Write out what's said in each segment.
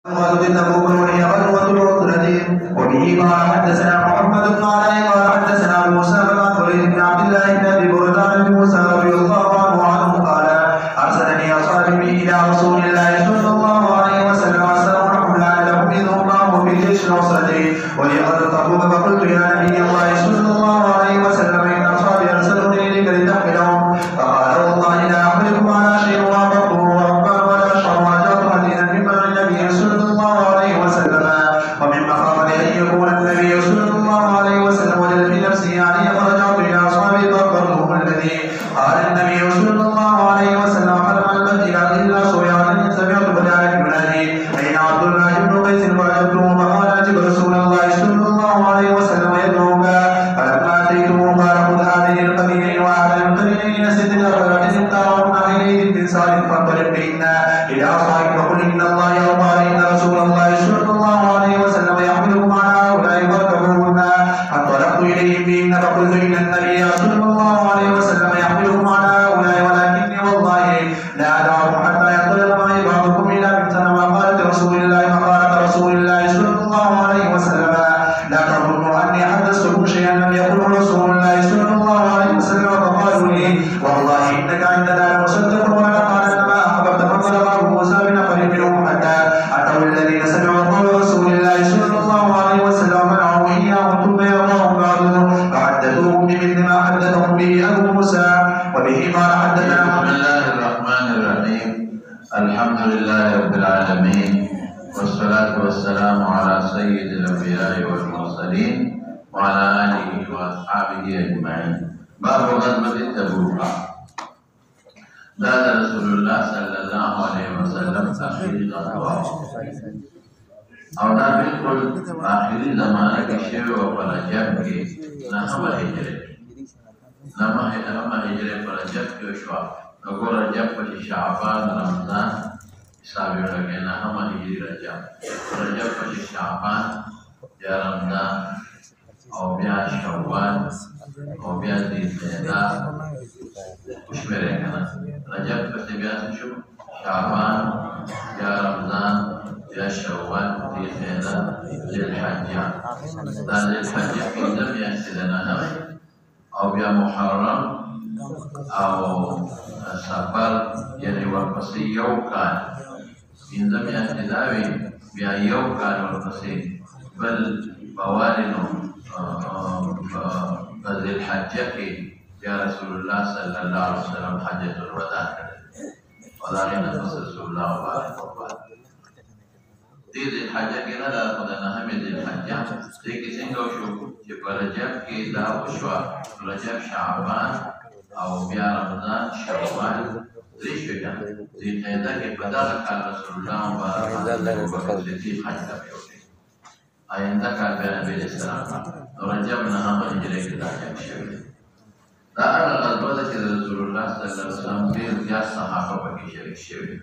تبوك وهي غزوة العسرة. وبه قال حدثنا محمد بن علي قال حدثنا موسى بن عبد بن عبد الله بن ابي بردان بن موسى رضي الله عنه قال ارسلني اصحابي الى رسول الله صلى الله عليه وسلم اسالهم لعلهم اذن الله في جيش العسرة ولي غزوة تبوك فقلت يا نبي الله صلى الله عليه وسلم ان اصحابي ارسلوني اليك لتحملهم فقال والله لا احملكم على شيء وافقته واكبر ولا اشهر واجر حديثا مما النبي صلى الله عليه وسلم ومن مخافة ان يكون النبي صلى الله عليه وسلم وجد في نفسه علي فرجعت الى اصحابي فاخبرتهم الذي قال النبي صلى الله عليه وسلم فلما البت الا صبيان سمعت بذلك ينادي اين عبد الله بن قيس فاجبته فقال اجب رسول الله صلى الله عليه وسلم يدعوك فلما اتيته قال خذ هذه القبيلين وهذا القبيلين ست رجلات اختارهن اليه بانسان فانطلق بهن الى اصحابك فقل ان الله يرضى ان رسول الله صلى الله عليه وسلم يحملكم على هؤلاء فاركبوهن فانطلقت اليهم بهن فقلت ان النبي صلى الله عليه وسلم يحملكم على هؤلاء ولكني والله لا ادعكم حتى ينطلق معي بعضكم الى بنتنا مقالة رسول الله صلى الله عليه وسلم لا تظنوا اني حدثتكم شيئا لم يقله رسول الله صلى الله عليه وسلم فقالوا لي والله انك عندنا لمصدق ولقال انما احببت فانطلق موسى بنفر منهم حتى اتوا الذين سمعوا قول رسول الله صلى الله عليه وسلم منعوا اياهم ثم يرضاهم بعضهم فحدثوهم بمثل ما حدثهم به ابو موسى وبه قال حدثنا. بسم الله الرحمن الرحيم. الحمد لله رب العالمين والصلاة والسلام على سيد الأنبياء والمرسلين وعلى آله وأصحابه أجمعين. باب غزوة تبوك. داد رسول الله صلى الله عليه وسلم آخری غزوه او دا بالکل آخری زمانه کې شوی او په رجب کې نهمه هجرې په رجب کې وشوه. نو ګور رجب پسې شعبان رمضان حساب یې لګي نهمه هجري رجب پسې شعبان بیا رمضان او بیا شوال او بیا ذوالقعده وشمېرئ که نه. رجب پسې بیا څه شو؟ شعبان بیا رمضان بیا شوال ذوالقعده ذوالحجه. دا ذوالحجه پنځه میاشتې د نهم او بیا محرم او سفر یعنې ورپسې یو کال پنځه میاشتې دا وي بیا یو کال ورپسې بل بوالینو په ذوالحجه کې بیا رسول الله صلی الله علیه وسلم حجة الوداع کړی او د هغې نه پس رسول الله مبارک وفات. دې ذوالحجه کې نه ده خو د نهمې ذوالحجه دې کې څنګه وشو چې په رجب کې دا وشوه رجب شعبان او بیا رمضان شوال درې شوې که نه. ذوالقعده کې په دغه کال رسول الله مبارک ابوبکر صدیق حج ته بیولی. آینده کال بیا نبي علیه السلام نو رجب نهمه هجرې کې دا جنګ شوی دی. دا هغه غزوه ده چې د رسول الله صلی الله علیه وسلم ډېر زیات صحابه پکې شریک شوي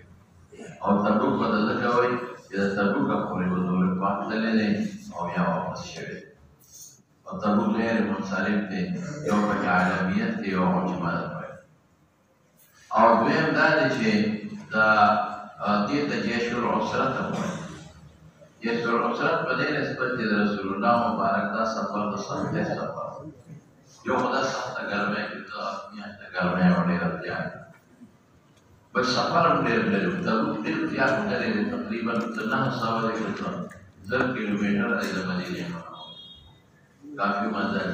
او تبوک به د ځکه وایي چې د تبوکه پورې حضور پاک تللی دی او بیا واپس شوی دی. او تبوک غیر منصرف دی، یو پکې عالمیت دی یو عجمت وایي. او دویم دا دی چې دې ته جیش العسرة هم وایي. جیش العسرة په دې نسبت چې د رسول الله مبارک دا سفر د سختۍ سفر یو خو دا سخته ګرمۍ کې دوه میاشتې ګرمۍ او ډېره زیاته بل سفر هم ډېر لري و. تبوک ډېر زیات لرې دی، تقریبا د 900 کیلومیټره دی د مدینې منورې، کافي مزل.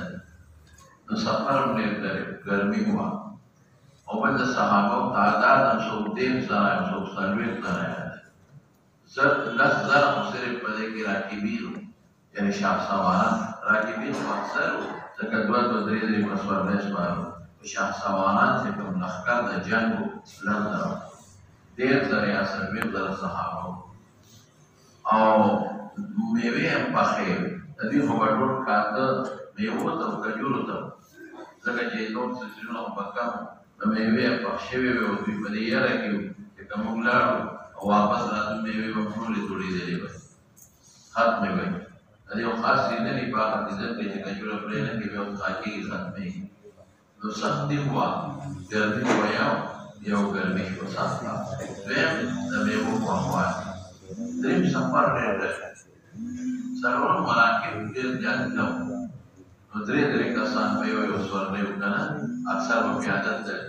نو سفر هم ډېر لرې، ګرمي وه او بل د صحابو تعداد هم څوک 10 زره یم څوک 40 زره یم 10 زره خو صرف په دې کې راکبین وو، یعنې شاه سواران راکبین خو اکثر وو ځکه دوه درې درې په سورلۍ سپارو. په شاه سواران چې کوم لښکر د جنګ و 10 زره 10 زره یا 40 زره صحابه وو. او میوې هم پخې وې. د دوی خو به ټول کاته میوو ته و کجورو ته ځکه چې نور څه څیزونه خو به کم د میوې هم پخ شوې وې او دوی په دې یره کې وو چې که موږ لاړو او واپس راتلو میوې به ټولې توړېدلې وې، ختمې وې. د یو خاص سیزن یې په هغه سیزن کې چې کجوره پرې نه کېږي او خاکېږي ختمېږي. نو سختي وه، ګرمي وه یو ګرمي شوه سخته. دویم د میوو خوږوالی دریم سفر ډېر دی څلورم مراکب ډېر زیات نه وو نو درې کسان په یو سورلۍ وو که نه اکثر به پیاده تلل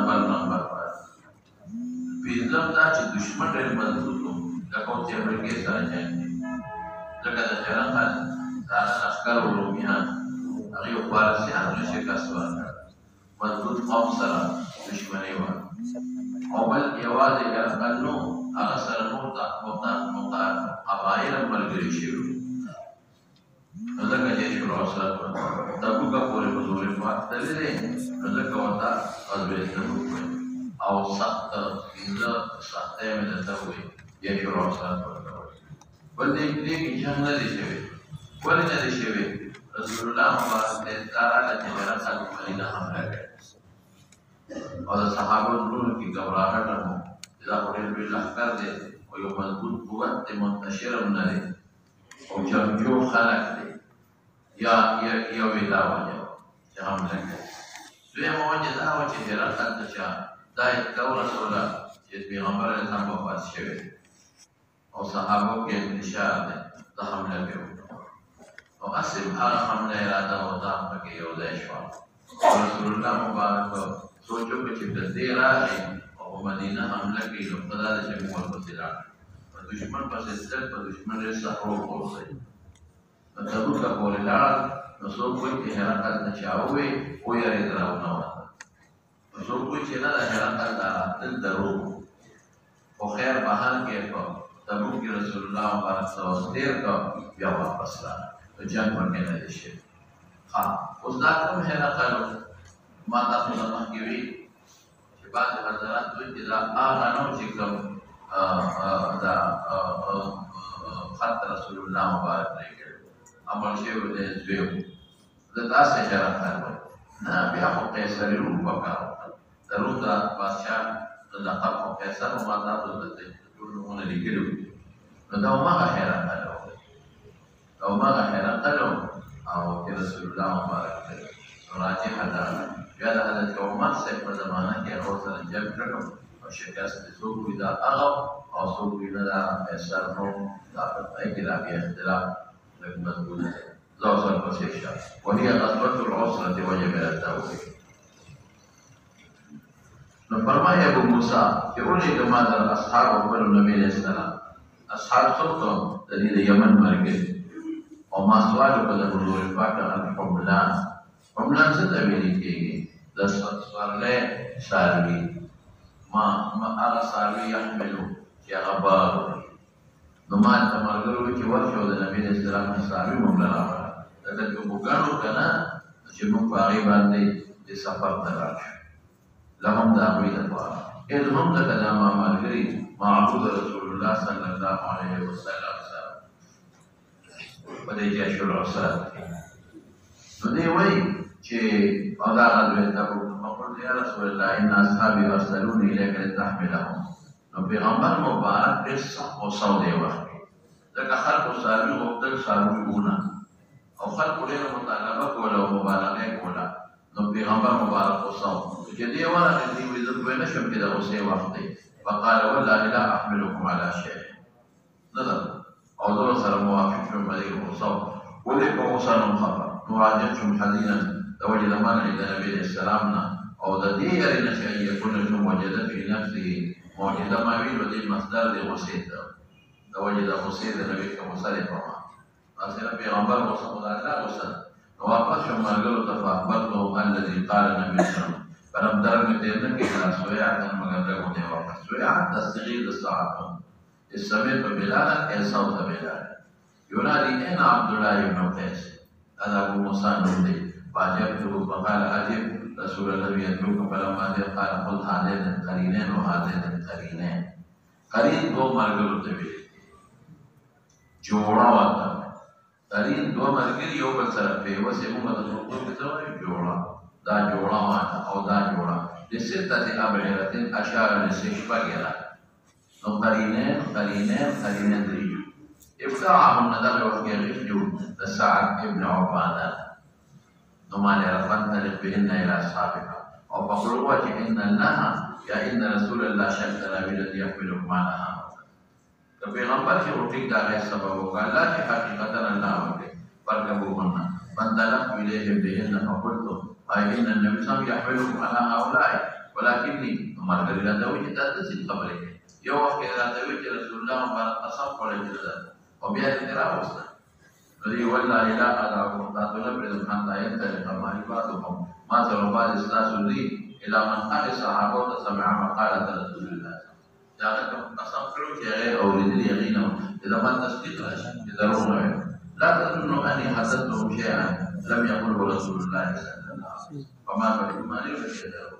په نمبر پنځم دا چې دشمن ډېر مضبوط وو لکه اوس چې امریکې سره جنګ دی ځکه د خیرن خان د هغه لښکر و رومیان هغې فارسیانو نه شکست ورکړ مضبوط قوم سره دشمني وه او بل یوازې هرقل نو هغه سره نور قبایل هم ملګري شوي وو نو ځکه جیش العسرت وه تبوکه پورې په زور پاک تللی دی نو ځکه ورته غزوې تبوک وایي او سخت پنځه سختۍ مې درته ووایي جیش العسرت ورته وایي بل دې کې جنګ نه دی شوی ولې نه دی شوی رسول الله مبارک ته اطلاع راغله چې هرقل په مدینه حمله کوي او د صحابو زړونو کې ګبراهټ هم و چې دا خو ډېر لوی لښکر دی او یو مضبوط قوت دی منتشر هم نه دی او جنګجو خلک دی یا یوې دا وجه چې حمله کوي دویمه وجه دا وه چې هرقل ته چا دا اطلاع ورسوله چې پیغمبر علیه السلام وفات شوی او صحابو کې انتشار دی د حمله کوي او اصل هغه حمله اراده او دا پکې یو ځای شوه رسول الله مبارک سوچو که چې د دې راغی او په مدینه حمله کوي نو په دا ده چې موږ ورپسې لاړ په دښمن پسې تلل په دښمن ډېر سخت وغورځئ نو تبوکه پورې لاړل نو څوک وایي چې هرقل ته چا ووایي ویرېد راونوته نو څوک وایي چې نه د هرقل دا راتلل دروغ خو خیر په حال کې په تبوک کې رسول الله مبارک څه وخت تېر کړ بیا واپس راغی نو جنګ پکې نه دی شوی اوس دا کوم هرقل ما تاسو ته مخکې وي چې بعضې حضرات وایي چې دا هغه نه و چې کوم دا خط رسول الله مبارک لېږلی عمل شوی دی زوی و زه داسې هرقل وایي نه بیا خو قیصر روم پکار وکړل د روم د بادشاه د لقب خو قیصر و ما تاسو ته ټول نومونه لیکلي وو نو دا هماغه هرقل و دا هماغه هرقل و او چې رسول الله مبارک دی راجح ده بیا د حضرت عمر صاحب په زمانه کې هغه سره جنګ کړی او شکست یې څوک وایي دا هغه او څوک وایي نه دا قیصر نو دا په پای کې دا بیا اختلاف لږ مضبوط دی زه اوس ورپسې شه وهي غزوة العسرة وجب التوبه نو فرمایي ابو موسی چې ولېږه ما در اصحاب خپلو نبي علیه السلام اصحاب څوک د دې د یمن ملګري او ما سوال وکړ د حضور پاک الحملان حملان څه ته ویل کېږي د سورلۍ څاروي ما هغه څاروي یحملو چې هغه بار وړي نو ما ته ملګري وویل چې ورشه او د نبي علیه السلام نه څاروي موږ له راوړه لکه جوګوګانو که نه چې موږ په هغې باندې د سفر ته لاړ شو لهم د هغوی لپاره اذ هم لکه دا ما ملګري معبود رسول الله صلی الله علیه وسلم سره په دې جیش العسرت نو دی وایي چې او دا غزوې تبوک فقلت یا رسول الله ان اصحابي ارسلوني الیک لتحملهم نو پیغمبر مبارک ډېر سخت غوسه و دې وخت کې ځکه خلکو څاروي غوښتل څاروي ونه او خلکو ډېره مطالبه کوله او مبالغه یې کوله نو پیغمبر مبارک غوسه و چې دې ورغی دې وایي زه پوه نه شم چې د غوسې وخت دی فقال والله لا احملكم على شيء نه ده او زه ورسره موافق شوم په دې غوسه و ولې په غوسه نوم خبر مراجعه شم حزینا د وجه د منع د نبي علیه السلام نه او د دې یاري نه چې ان یکون شم وجده فی نفسه موجوده ما ویلو دې مصدر د غوسې ته د وجه د غوسې د نبي که غوسه دی په ما اصلا پیغمبر غوسه خدا الله غوسه نو واپس شم ملګرو ته فاخبرتهم الذي قال النبي صلی الله علیه وسلم فلم درک مې تېر نه کړي سویعتا مګر لږ دی واپس سویعت تصغیر د ساعتون سمعت بلالا ای صوت بلال ينادي اين عبد الله بن قيس هذا ابو موسى النبي فاجبته فقال اجب رسول الله يدعوك فلما قال خذ هذين القرينين وهذين القرينين قرين دو ملګرو ته ویل جوړه وته قرین دو ملګري یو بل سره پیوسې موږ د اردو کې څه وایو جوړه دا جوړه واته او دا جوړه لستة أبعرة أشار لشبكها قرينين دريج ابتاعهم ندغ وفي غفل لسعد ابن عبادة نمان رفن تلق بهن إلى أصحابها أو فقلوا إن لها يا إن رسول الله شكتنا بالذي يحملكم على هذا د پیغمبر چې ټیک دا غي سبب وکړه الله چې حقیقتا الله وکړي فرقبوهن فانطلقت اليهم بهن فقلت ان النبي صلى الله عليه وسلم يحملكم على هؤلاء ولكني مرګري راځوي چې تاسو څه خبرې کوي یو وخت راځوي چې رسول الله مبارک قسم کړی او بیا دې راوسته نبی والله لا ادعوكم تاتون برزقان لا ينتهي ما عبادكم ما سوى بعض استاسولي الى من قال صحابه سمع مقاله رسول الله جاءتكم قسم كلوا شيء او لدي يقينا اذا ما تصديق اذا روى لا تظنوا اني حسدتهم شيئا لم يقله رسول الله صلى الله عليه وسلم فما بالايمان يشهدوا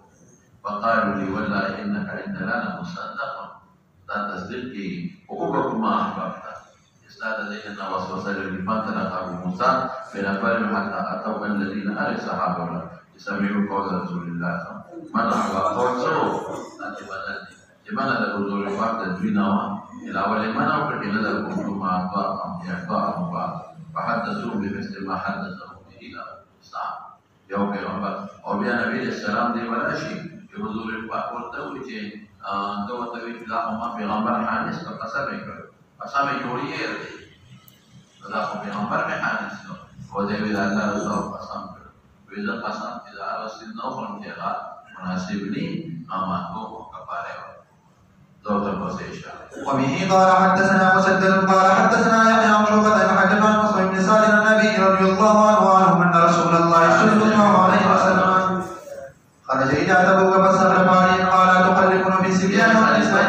فقالوا لي والله انك عندنا لمصدق لا تصدقي وقوبكم ما احببت استاد ذهننا وسوسه لمن تلقى ابو موسى بنفر حتى اتوا الذين ال صحابه يسمعوا قول رسول الله من على قول سو لمن هذا الحضور الفاق تدوينه الى اول من اوقات نظر كنت مع اعضاء فحدثوا بمثل ما حدثهم به الى الصحابه يوم پیغمبر او بیا نبی السلام دی ولا شي حضور الفاق ورته وی چې دوته وی لا ما پیغمبر حادث کا قصه وکړ قسم جوړی دی دا خو پیغمبر به حادث نو او دې وی الله رسول قسم کړ وی دا قسم چې دا رسول نو کوم دی هغه مناسب ني اما تو کفاره دوته پسې اشاره وبه قال حدثنا مسدد قال حدثنا يحيى عن شعبة عن حجب عن مصعب بن سعد النبي رضي الله عنه ان رسول الله صلى الله عليه وسلم خرج الى تبوك فسر بارين قال تخلفون في سبيان ونساء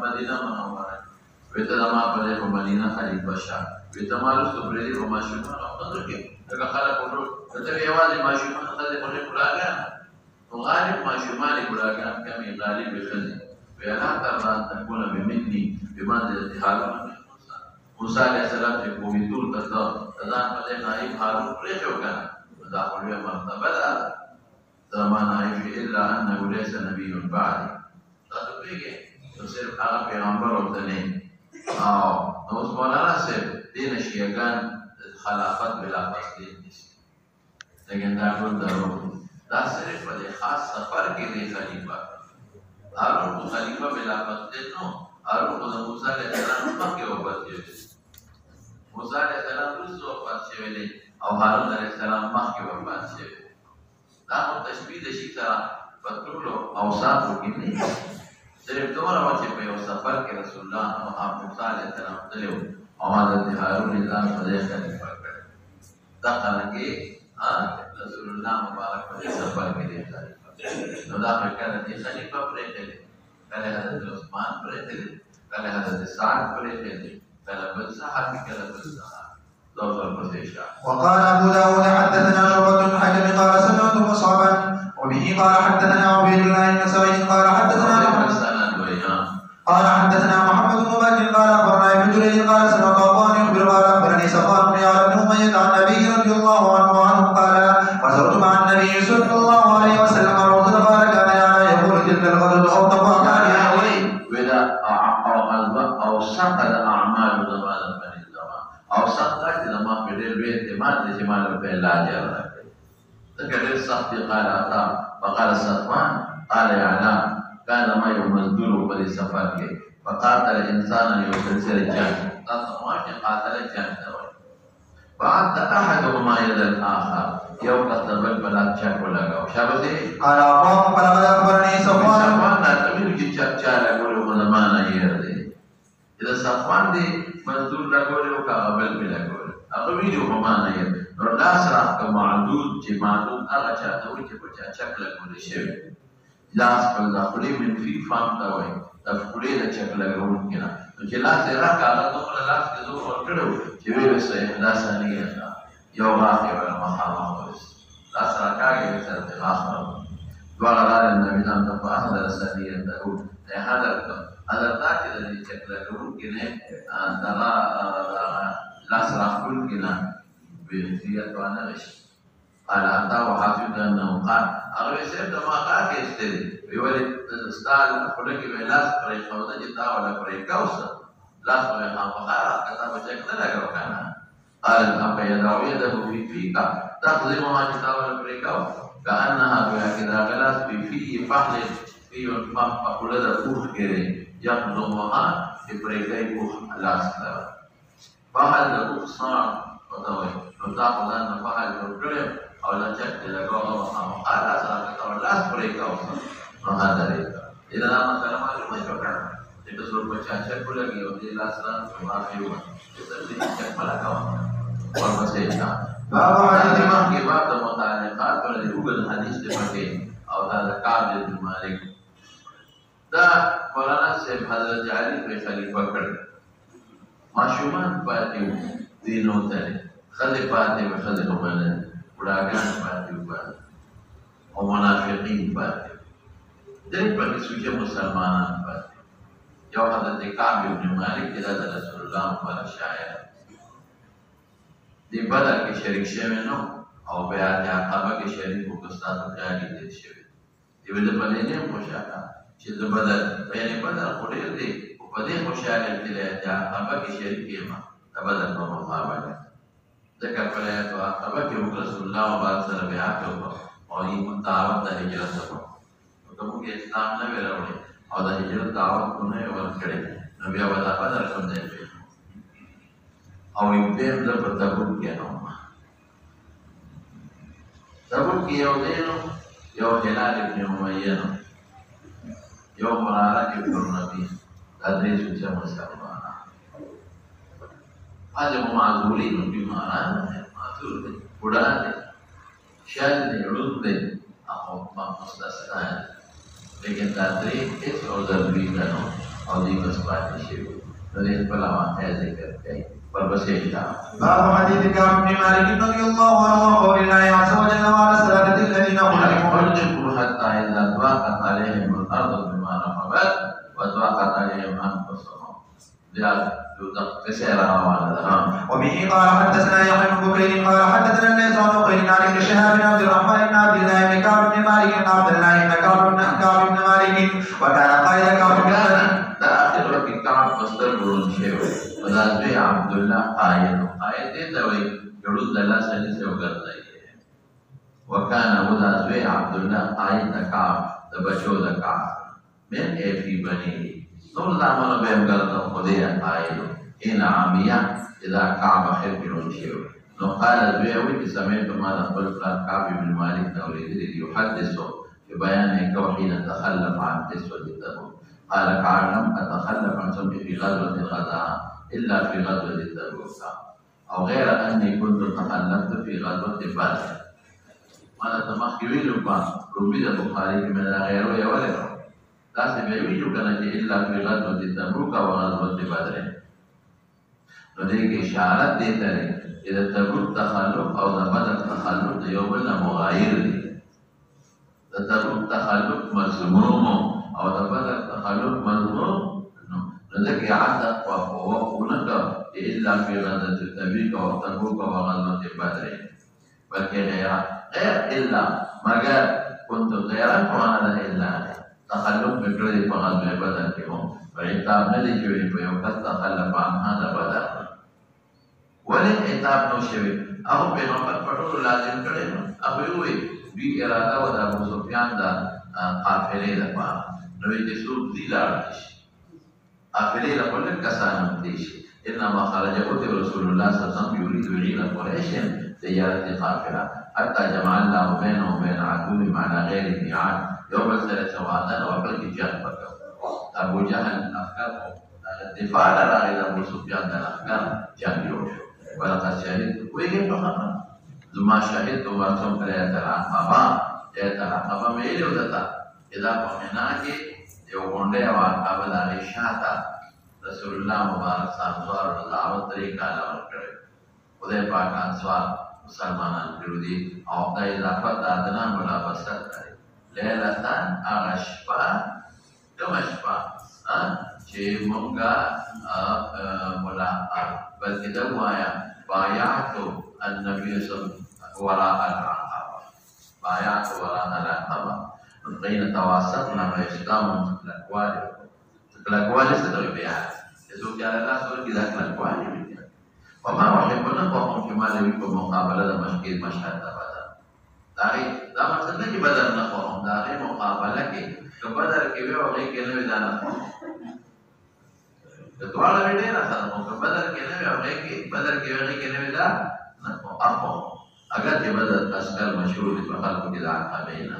مدينه منوره وتدما په مدینه خلیفہ شاه وتمالو سپریدي په ماشومان خپل کې دا خلک ورو ته یوازې ماشومان خلک په کلاګان او غالب ماشومان کلاګان کمي غالب خلک وینا تر تكون بمني بمن هارون موسی علیہ السلام چې کومې ټول کته ځان په دې نائب هارون پرې شو کنه دا خو یې مرتبه ده زمان عیش الا انه ليس نبي بعد دا ته پیږي نو صرف هغه پیغمبر ورته نه او نو مولانا صاحب دین شیعاګان خلافت بلا فاصله نشي لیکن دا ټول درو دا صرف په خاص سفر کې دی خلیفہ هارون خلیفہ بلا فاصله نو هارون د موسی علیہ السلام مکه وپاتې موسی علیہ السلام رسو وپاتې ویلې او هارون علیہ السلام مکه وپاتې دا مو تشبیه د شي سره په ټول اوصاف کې نه صرف دومره چې په یو سفر کې رسول الله او موسی علیہ السلام تلو او حضرت هارون ځان په دې خلیفہ کړ دا څنګه رسول الله مبارک په سفر کې دی نو دا کله چې خلیفہ پرې کړي کله حضرت عثمان پرې کړي کله حضرت سعد پرې کړي کله بل صحابي کله بل صحابي وقال ابو داود حدثنا شعبة بن حجر قال سمعت مصعبا وبه قال حدثنا عبيد الله النسائي قال حدثنا محمد بن بكر قال اخبرنا ابن جريج قال سمعت ابان يخبر قال اخبرني صفوان بن يعلى بن اميه عن النبي رضي الله عنه قال وزرت مع النبي صلى الله عليه وسلم روضه قال كان يعلى يقول تلك الغدوه او تقوى كان يعوي وذا او سقط اعمال زمان بني الزمان او سقط لما في البيت ما تجمع له لا جرى ذكر الصحابي قال عطاء فقال صفوان قال يعلى كان ما يمزدور بني سفر فقاتل الانسان يسلسل الجان قاتل الجان بعد احدهما يد الاخر يوم كتب البلاد شاك ولا شابتي قال اقوم فلقد اخبرني صفوان لا تميل جيتشا يقول زمانا يرضي اذا صفوان دي مزدور لقول وكابل بلا قول اقوي جو زمانا يرضي ردا سره معدود چې معدود هغه چاته وي چې په شکل کول شي لاس په داخلي من فی فام تا وي د خپلې د شکل غوړ کړه چې لاس یې راکاله ته لاس کې زور ورکړو چې ویل سه لاس نه یو راځي ولا مخامخ ورس لاس راکاږي چې د اخر دوه لاره النبي صلی الله علیه وسلم د رسالې ته هذا ذات د شکل غوړ کړه دا لاس راکول کړه بيزيد وانا غش قال عطا وحافظ انه قال اغلب سيد ما قال يستدي بيولد استال خلق بلاس فريق ودا جتا ولا فريق كوس لاس فريق فقال كتاب شكل لا كان قال ابا يدعو يده في فيك تقضي ما جتا ولا فريق كانها بهكذا غلاس في فحل في فم فقل ذا فوق كده يقضمها چې پرې کوي پوخ لاس سره فحل د پوخ ساړ ورته وایي نو تا خو ځان نه فحل جوړ کړی او لچک دې لګاو هغه خامخا لاس راکړه او لاس پرې کوه نو هدرې کړه دا مسله معلومه شوه که نه چې که څوک په چاچک ولګي او دې لاس را نو معافي ووایي چې ته دې چک مه لګوه ورپسې شه مخکې باب د متعلقاتو د اوږد حدیث دی پکې او دا د کعب بن مالک دا مولانا صاحب حضرت علي پرې خلیفه کړ ماشومان پاتې وو دوی نه وتلې ښځې پاتې وې ښځې خو منلې بوډاګان پاتې وو او منافقین پاتې درې پکې سوچه مسلمانان پاتې یو حضرت کعب بن مالک چې دا د رسول الله مبارک شاعر دی بدر کې شریک شوی نو او بیعت عقبه کې شریک وو که ستاسو خیال یې تېر شوی دی د په دې نه یم خوشحاله چې د بدر یعنې بدر خو ډېر دی خو په دې خوشحاله یم چې د عقبه کې شریک یم د بدر په مقابله ځکه په عقبه کې موږ رسول الله مبارک سره بیعت وکړو او یې دعوت د هجرت وکړو نو که موږ اسلام نه وی راوړی او د هجرت دعوت خو نه یې ورکړی نو بیا به دا بدر کوم ځای او بیم زه په تبوک کې نه وم تبوک کې یو دی نو یو هلال ابن امیه نو یو مراره ابن النبي دا درې سوچه مسلمانان هغه معذورین نو بیماران معذور دی بوډا دی شاید دی ړوند دی او مستثنا دی لیکن دا درې هېڅ عذر دوی ته نو او دوی بس پاتې شوي نو دې خپله واقعه ذکر کوي باب حديث كعب بن مالك رضي الله عنه وقول الله عز وجل وعلى الثلاثة الذين خلقوا حتى إذا ضاقت عليهم الأرض بما رحبت وضاقت عليهم أنفسهم وبه قال حدثنا يحيى بن بكير قال حدثنا الليث عن عقيل عن ابن شهاب بن عبد الرحمن بن عبد الله بن كعب بن مالك بن عبد الله بن كعب بن مالك وكان قائد كعب بن مالك دا آخر وقت كعب مصدر برون شوی وذاتوی عبدالله قائد دیتا وی جڑود اللہ سنی سے وگردائی وکانا وذاتوی عبدالله قائد دا کعب دا بچو دا کعب من ایفی بنی نور دامنو بهم گردن خودی قائدو این عامیه اذا کعب خیر برون شوی نو قال دوی کی سمیت ما دخل فلان کعب بن مالک تولیدی یحدثو ببیان کوحین تخلف عن تسود التبوک قال كعب لم أتخلف عن سمعي في غزوة الغداء إلا في غزوة تبوك أو غير أني كنت تخلفت في غزوة بدر ماذا تمخيوين لكم رميد البخاري من غيره يا ولد لا سبيوين كانت إلا في غزوة تبوك وغزوة بدر نديك إشارة ديتا إذا تبوك تخلف أو بدر تخلف يوم مغاير تبوك تخلف مذموم او د بدر تخلف مذموم نو ځکه عتق وقوفونك الا في غزوة تبوك وتبوك وغزوة بدر بلکې غیر الا مگر كنت غيرا وانا الا تخلف مکړی په غزوة بدر کې هم عتاب نه دی شوی په یو کس تخلف عن هذا بدر ولې عتاب نو شوی هغه پیغمبر پټولو لازم کړی نو هغه وی دوی اراده و د ابو سفیان د قافلې لپاره نو چې څوک دي لاړ شي قافلې لپاره لږ کسان هم دي شي انما خرج رسول الله صلی الله علیه وسلم يريد عير قريش تجارة قافلة حتى جمع الله بينه وبين عدوهم على غير ميعاد يوم الثلاث وعدا وقد جاء بكر ابو جهل الافكار الدفاع على ابو سفيان الافكار جاء يوشو ولقد شهدت ويجب محمد زما شهدت وانتم قرية العقبة ميلي ودتا اذا قمنا کې یو غونډه او عقبه د هغې شاته رسول الله مبارک انصارو ته دعوت درې کاله ورکړی خدای پاک انصار مسلمانان کړي دي او دا اضافت د ادنا ملابست لري لیلتان هغه شپه کومه شپه چې مونږه ملاقات بلکې دا ووایم بایعتو النبي صلی الله علیه وسلم وراء العقبه بایعت وراء العقبه بين تواصلنا بإسلام الأقوال ستر بيعات يزوج على الناس وكذا الأقوال وما أحبنا وهم في مال بكم مقابلة مشكل مشهد بدر داري دا مقصد نہیں بدر نخوهم داري مقابلة كي بدر كي بيو غي كي نوي دا نخوهم دواړه مې ډېره ښه ده خو که بدر کې نه وي هغې کې بدر کې هغې کې نه وي دا نه خو اخو اگر چې بدر عسکر مشهور دي په خلکو کې د عقبې نه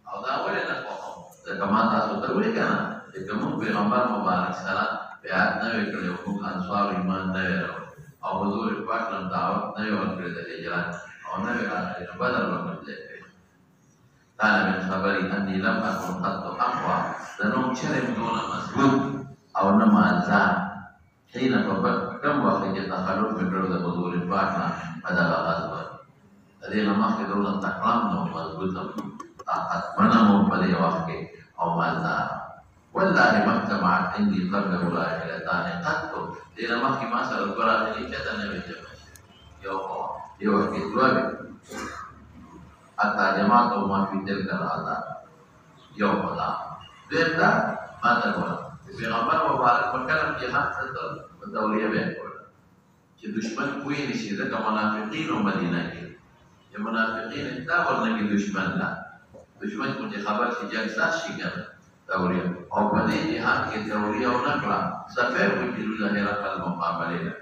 او دا ولې نه خوښوم ځکه ما تاسو ته ویلي که نه چې که موږ پیغمبر مبارک سره بیعت نه وي کړی او موږ انصارو ایمان نه وي راوړی او حضور پاک هم دعوت نه وي ورکړی د هجرت او نه وي راغلی نو بدر به موږ ځای کوي قال من خبري أني لم أكن قد أقوى لأنهم شرم دون مسجود أو نما أنزان حين كم وقت يتخلف من رود حضور الفاتحة بدل غزوة الذين ما خدرون تكرمنا ومسجودا طاقت منهم فلي وقت أو مالنا والله ما اجتمعت عندي قبل راحلتان قط لأن ما في ما سأل القرآن كتنا بالجمع يوم كتوابي حتى جماعتهما في تلك الأعداء يوم لا بيبدا ما تقول پیغمبر مبارک په کلم جهاد ته په تولیه به کوله چې دشمن کوی نشي ځکه منافقین او مدینه کې چې منافقین دا ورنه کې دشمن نه دشمن کو چې خبر شي جنگ سخت شي کنه تولیه او په دې جهاد کې تولیه او نکړه سفر وکړي ظاهره کل مقابله نه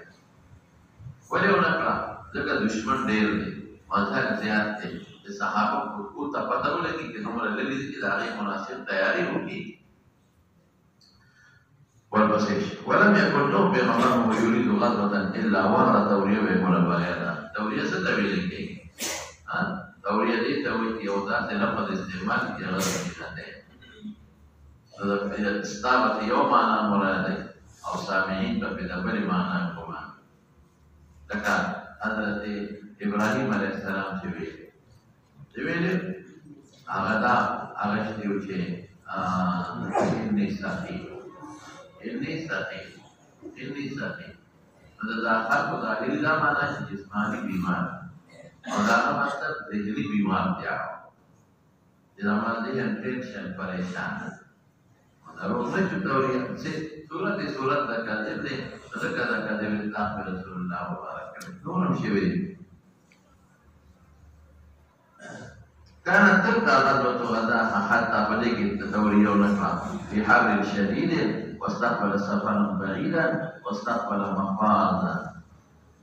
ولې ونکړه ځکه دشمن ډېر دی مازال زیات دی صحابه کو ته پته ولګي چې نومره لري چې دا غي مناسب تیاری وکړي والبصير ولم يكن لهم بغضب يريد غضبة الا ورد توريه بمربعنا توريه ستبين لك توريه دي توريه يوضات لفظ استعمال في غضب الجنتين استابت يوم انا مرادي او سامعين ببدبر معنا كمان لك حضرت ابراهيم عليه السلام ویلې هغه دا هغه چې یو چې اني ساتي دا خلکو ظاهري دا معنا چې جسماني بیمار او دا مطلب ذهني بیمار دی چې دا باندې ټینشن پریشان دا روزه چې توریه چې صورت د کاذب دی ځکه دا کاذب الله رسول الله مبارک نور هم شي وي كانت تبقى غزوة غداء حتى بلغ التورية ونقرأ في حر شديد واستقبل سفرا بعيدا واستقبل مفاضا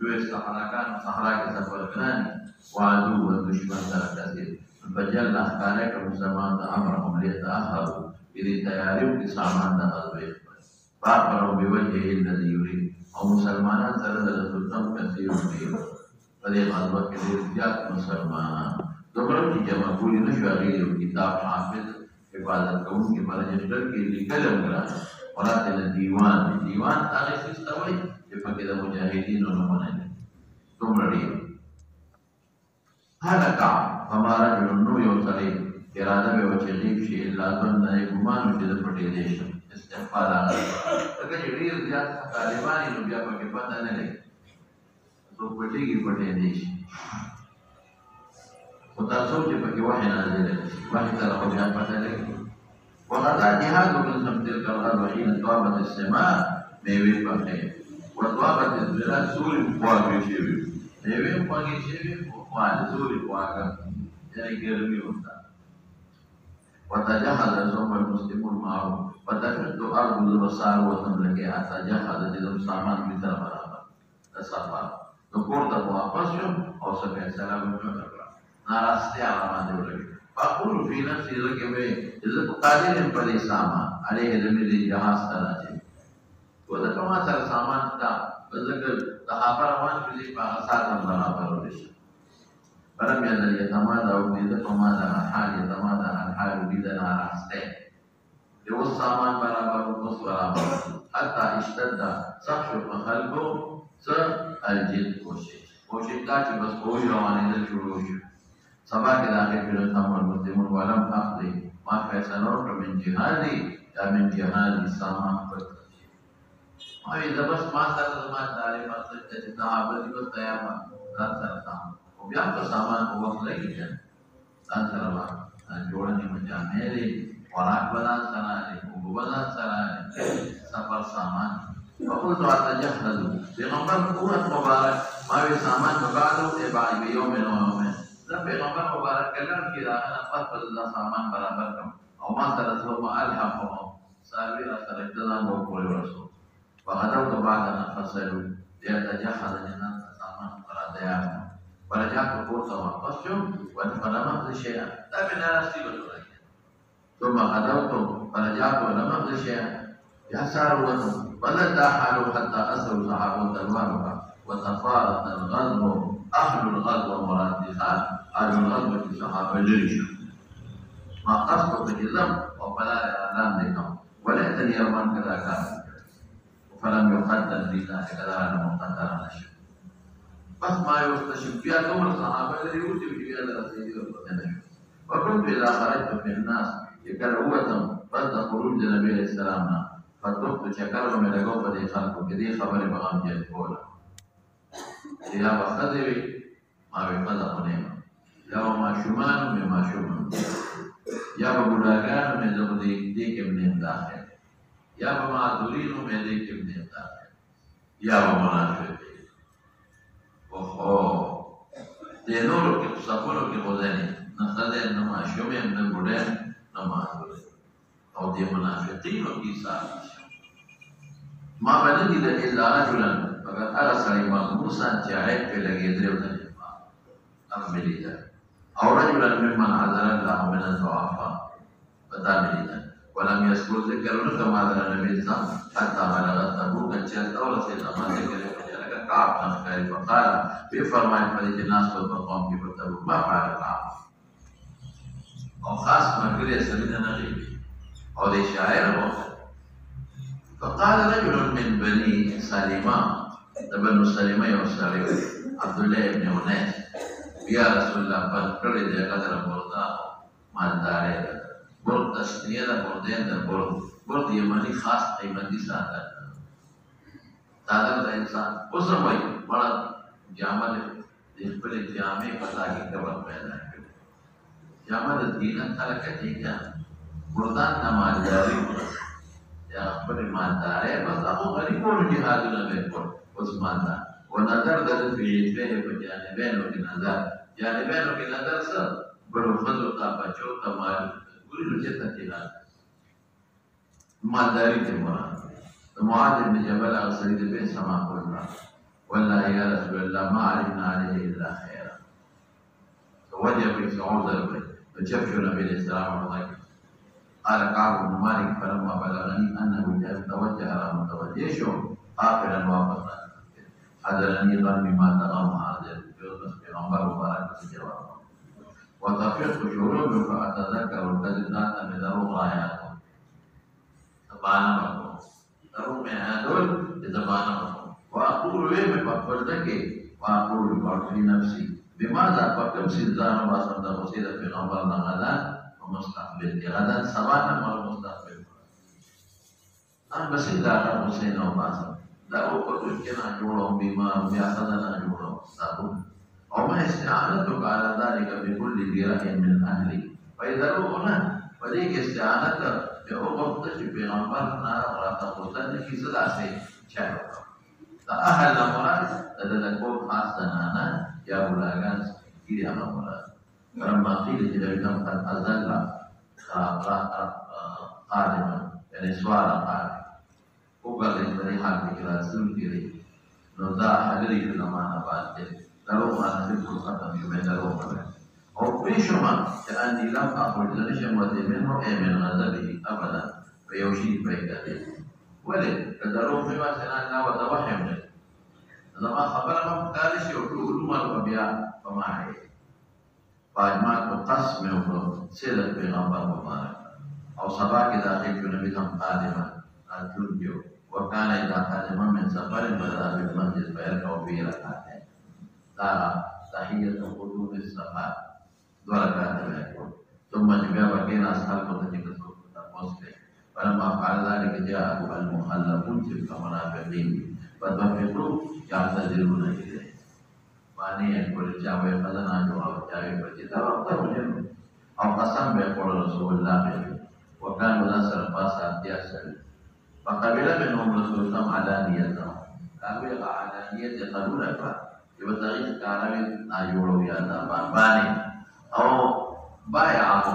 دويس صحراء سفر كان وعدو والدشمن كثير فجل أحكارك مسلمان أمرهم ليتأخروا إذا تياريو كسامان غزوة فأخبروا بوجهه الذي يريد ومسلمان سرد السلطان كثير منهم فذي غزوة كثير جاءت مسلمان دوباره چې جمع کولی نشو هغې یو کتاب حافظ حفاظت کوونکي په رجسټر کې لیکل هم ګران وراته د دیوان هغې څیز ته وایي چې پکې د مجاهدینو نومونه دي دومره ډېر هلک فما رجل نو یو سړی اراده به وه چې غیب شي الا ظن یې ګمان و چې زه پټېدی شم استغفار هغه ځکه چې ډېر زیات طالبان یې نو بیا پکې پته نه لګي څوک پټېږي پټېدی شي وتصور چې پکې وحي نازل شي وحي سره خو بیا پته لګي وغدا جهاد من سم تلك الارض حين طابت السماء میوې پخې وطابت البلاد سوري خواږې شوي میوې خواږې شوي خواږه سوري خواږه یعنې ګرمي ورته وتجهز ثم المسلمون معه وتشد ارض البصار وتملكي اتجهز جدم سامان مثل برابر السفر نقول ته واپس شو او سفر سلام وکړه ناراسته علامات ولګي فاقول في نفسي ركبه اذا قادر پر سامان عليه ذمه جهاز تراجي وذا كما سر سامان تا ذکر صحابه روان دي په اساس برابر ورشي فلم يزل يتمادى وإذا تمادى الحال يتمادى الحال بذا ناراسته لو السامان برابر والنص برابر حتى اشتد سخش خلقه الجد وشدات بس قوي روانه الشروع سبا کے داخل پر تم المسلمون ولم اقضي ما فیصلوں من جهادي یا من جهاد سامان پر ما اذا بس ما سر ما داري ما سر صحابه بس قیامت ذات سر تام او بیا تو سامان کو وقت لگی جان ذات سر ما جوڑنے میں جانے لے خوراک بدان سنا لے او بدان سنا لے سفر سامان فقلت اتجهز پیغمبر قوت مبارک ما وی سامان بقالو ابای یوم ويومين زه پیغمبر مبارک کلام کې راغله خپل الله سامان برابر کړم او ما سره څو ما الحقهم ساوی را سره اقتدام وکړ ورسو فغدوت بعد أن فصلوا ليتجهز الناس سامان فراديان ورجعت قوت وقصهم فلم أقض شيئا لا من نفسي بطريقة ثم غدوت فرجعت ولم أقض شيئا يسار لهم ولد حالوا حتى أسروا صحابة الوارقة وتفارق الغزو أهل الغزو مرادخان أهل الغزو في صحابة ليش ما قصدت الإسلام وفلا إعلان لكم وليتني يوما كذا كان فلم يقدر لله كذا مقدر نشر بس ما يستشف فيها كون الصحابة الذي يوجب فيها الأسيد والنشر وكنت إذا خرجت في الناس يكرهوة بعد خروج النبي عليه السلام فتوقت شكرا من لقوة دي خلقه كذي خبر بغام جيد قولا إذا بخذري ما بقضى قنيمة يوم ما شمان مما شمان يا ببلاغان من زبدي ديك من الداخل يا بمعذورين من ديك من الداخل يا بمنافق وخو تنور كي تصفر كي خذني نخذ نما شومي من البلدان نما أو دي منافقين وكيسا ما بلدي إلا رجلا فقد أرسل إمام موسى جاهد في لقيدري وتنجمع أمبلي ذلك أو رجلا ممن عذر الله من الضعفاء فتاملي ولم يذكر ذكرنا كما ذكر النبي صلى الله عليه وسلم حتى بلغت تبوك الجلد أول سيدنا ما ذكر فجلك كعب نخير فقال في فرمان فريق الناس والمقام في تبوك ما فعل كعب أو خاص ما قرية سبيل نغيبي أو دي شاعر فقال رجل من بني سليمان بنو سليمان وسليم عبد الله بن أناس يا رسول الله بل دي قدر بردا مالداري برد تشنية بردين برد يماني خاص قيمتي سادر سادر إنسان उसमें भाई बड़ा जामा जिस पर जामे पता की खबर पैदा है जामा दीन अच्छा लगा ठीक है बुर्दान नमाज़ारी या पर ईमानदार है बस आपको गरीबों की हालत न देखो उस ईमानदार वो नजर दर पे बजाने बहनों की नजर जाने बहनों की नजर से बड़ों फजल का बच्चों का माल पूरी रुचि तक ईमानदारी के मुराद तो मुआज़ इब्न जबल अल-सईद पे समा बोला वल्लाह या रसूल अल्लाह मा अलिमना अलैहि इल्ला खैरा तो वजह पे सऊद पे तो जब जो नबी सल्लल्लाहु अलैहि वसल्लम قال كعب بن مالك فلما بلغني انه توجه على متوجهه قافلا وافقا حذرني ظني ما تغم هذا الجوز في غمر مبارك الجواب وتفيق شعورهم فاتذكر الكذب ذات بدرو راياته تبانا بكم درو में है दौल تبانا بكم واقول وين بقول ذكي واقول بقول نفسي بماذا فكم سيزان واسم ده وسيله في غمر غدا مستقبل غدا سوانا مال مستقبل أنا بس إذا أنا حسين أو باسم لا أقول كنا جورهم بما بيأخذنا جورهم سابون أو ما استعانتك على ذلك بكل ذراع من أهلي فإذا رؤنا فليك استعانتك بأقوم تجب بغمرنا وراتقوتن في سلاسي شهر فأهل مراد تدلقوا خاصة أنا يا بلاغان كيري أما مراد فلما قيل لهم قد أزل قادما يعني سؤال قادم وقال لي حال بكرة سنكري نضاع حلري في الأمانة بعد دروم أنا في القطم يومين دروم أو بيشما كأني لم أخرج لنشمة منه أي من غزله أبدا فيوشي بيكاته ولد كدروم فيما سنعنا وتوحي منه لما خبرنا قالش يقول ما الأبياء فما هي فاجمعت قسم سيرة پیغمبر مبارك أو صباح إذا خيف نبيهم قادما التنبيو وكان إذا قادما من سفر بدأ بالمسجد فيركع في ركعتين تارى تحية قدوم السفر دو ركعات يقول ثم جاء بقينا أصحاب تلك المسلم فلما فعل ذلك جاءه المخلفون تلك المنافقين فتوفقوا يعتذرون إليه पानी है कोई चावे खजाना जो आप चावे बची तब तब मुझे और कसम बे कोड़ रसूलुल्लाह पे वो कान मुझे सरपास आदिया सर फकबीला में नूम रसूलुल्लाह आलानियता काबीला का आलानियत ज़रूर है पर ये बताइए कारवी नायोड़ो या बानी और बायाओ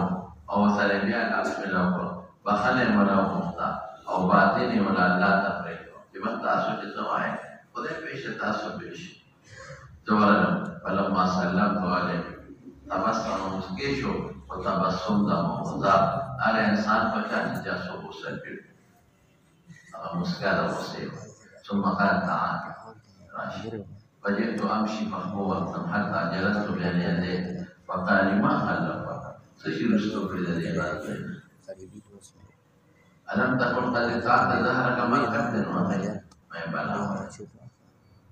और सलेबिया का बिस्मिल्लाह को बखने वाला होता और बातें नहीं वाला अल्लाह तफरीक ये من تاسو چې سوای خدای پیش تاسو پیش زوالم فلما سلمت علیه تبسم مسکی شو و تبسم دا موضع ار انسان پچا چې جاسو غسل کړي هغه مسکا دا وسه ثم قال تعالى راشد فجئت امشي فخبوة حتى جلست بين يديه فقال ما خلفك سشير استوفي الذي قال ألم تكن قد قعدت ظهرك ملكة وخير ما يبلغ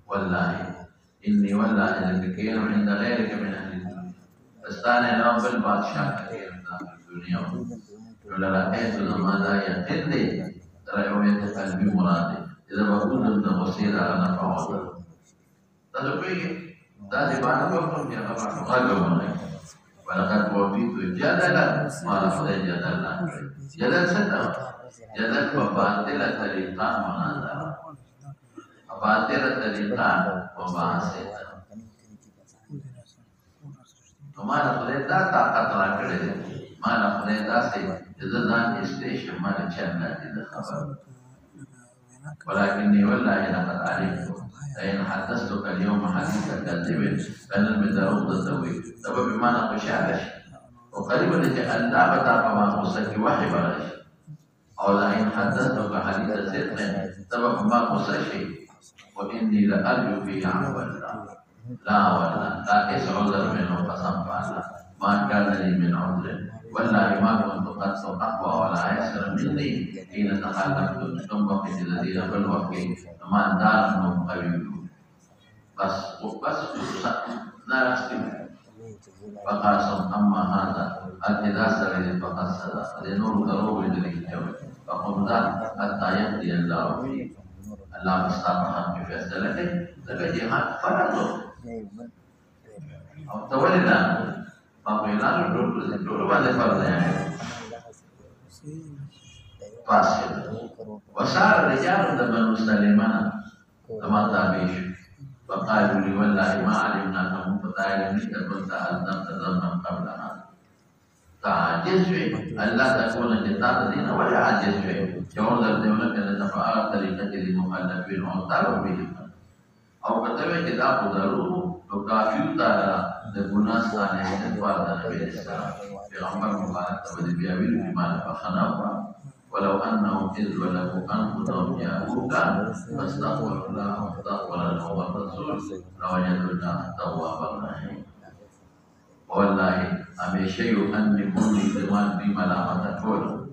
والله إني والله لذكير عند غيرك من أهل الدنيا فاستانى لهم بالبادشاة كثير من الدنيا ولولا رأيت لما لا يقل لي رأيت قلبي مرادي إذا بكون ابن غسير على نفعه تدقيق ذات بانا بكم يا رب غلبنا ولقد وفيت جدلا ما لفظ جدلا جدل ستة جدل فباطلة طريقان مناظرة باطلة طريقان وباسطة ما لفظ دا طاقت را کړی ما لفظ دا سي جددان استيشن ما لچنا دي خبر ولكني والله لقد علمت لئن حدثتك اليوم حديثا كذب فان المدروب ضدوي سبب بمعنى قشالش وقريبا لجعلنا بطاقة ما قصك وحي برش او لئن حدثتك حديثا صدق سبب ما قصك واني لارجو في عفو الله لا والله لا كيس عذر منه قسم بالله ما كان لي من عذر والله ما كنت قد اقوى ولا ايسر مني حين تخلفت ثم قلت الذين بالوحي ما دار انهم قويون بس ناس فقال اما هذا التداسر الذي فقد صدق لنور ضروري للجو فقل ذلك حتى يهدي الله فيه الله مستقبل في فيصلته لك جهاد فرضه او تولنا ما قلنا دول بعد فرض يعني فاسد وصار رجال بنو سليمان لما تابيش فقالوا لي والله ما علمنا كم فتايل مثل كنت ألزمت ذنبا قبل هذا تعجز فيه ألا تكون جتات دين ولا عجز فيه يقول لك أن تفعل طريقة للمخلفين وطالوا بهم أو كتب كتاب ضروره وكافي تعالى لبناس عن استغفار النبي الإسلام في عمر مبارك تبدي بيابيل بما نفخنا ولو أنهم إذ ولوا أنفسهم جاءوك فاستغفروا الله واستغفر لهم الرسول لوجدوا الله توابا رحيما والله أمي شيء أني كوني زمان في ملامة كل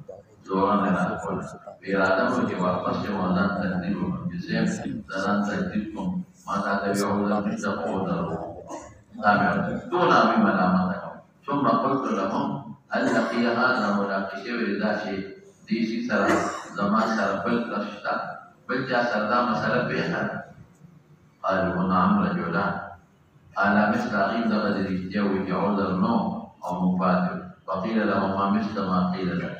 زورا لنا كل بإرادة وجواب وأن تكذبوا بجزيم لن تكذبكم ما تتبعوا لم تقولوا دون من ملامتكم ثم قلت لهم هل لقي هذا ملاقي شيء ذا شيء ديسي سر زمان سر بل رشتا بل جا سردا مسألة بيها قالوا نعم رجلان قال مثل غيب دغد الجو يعود النوم أو مفاتر فقيل لهما مثل ما قيل لك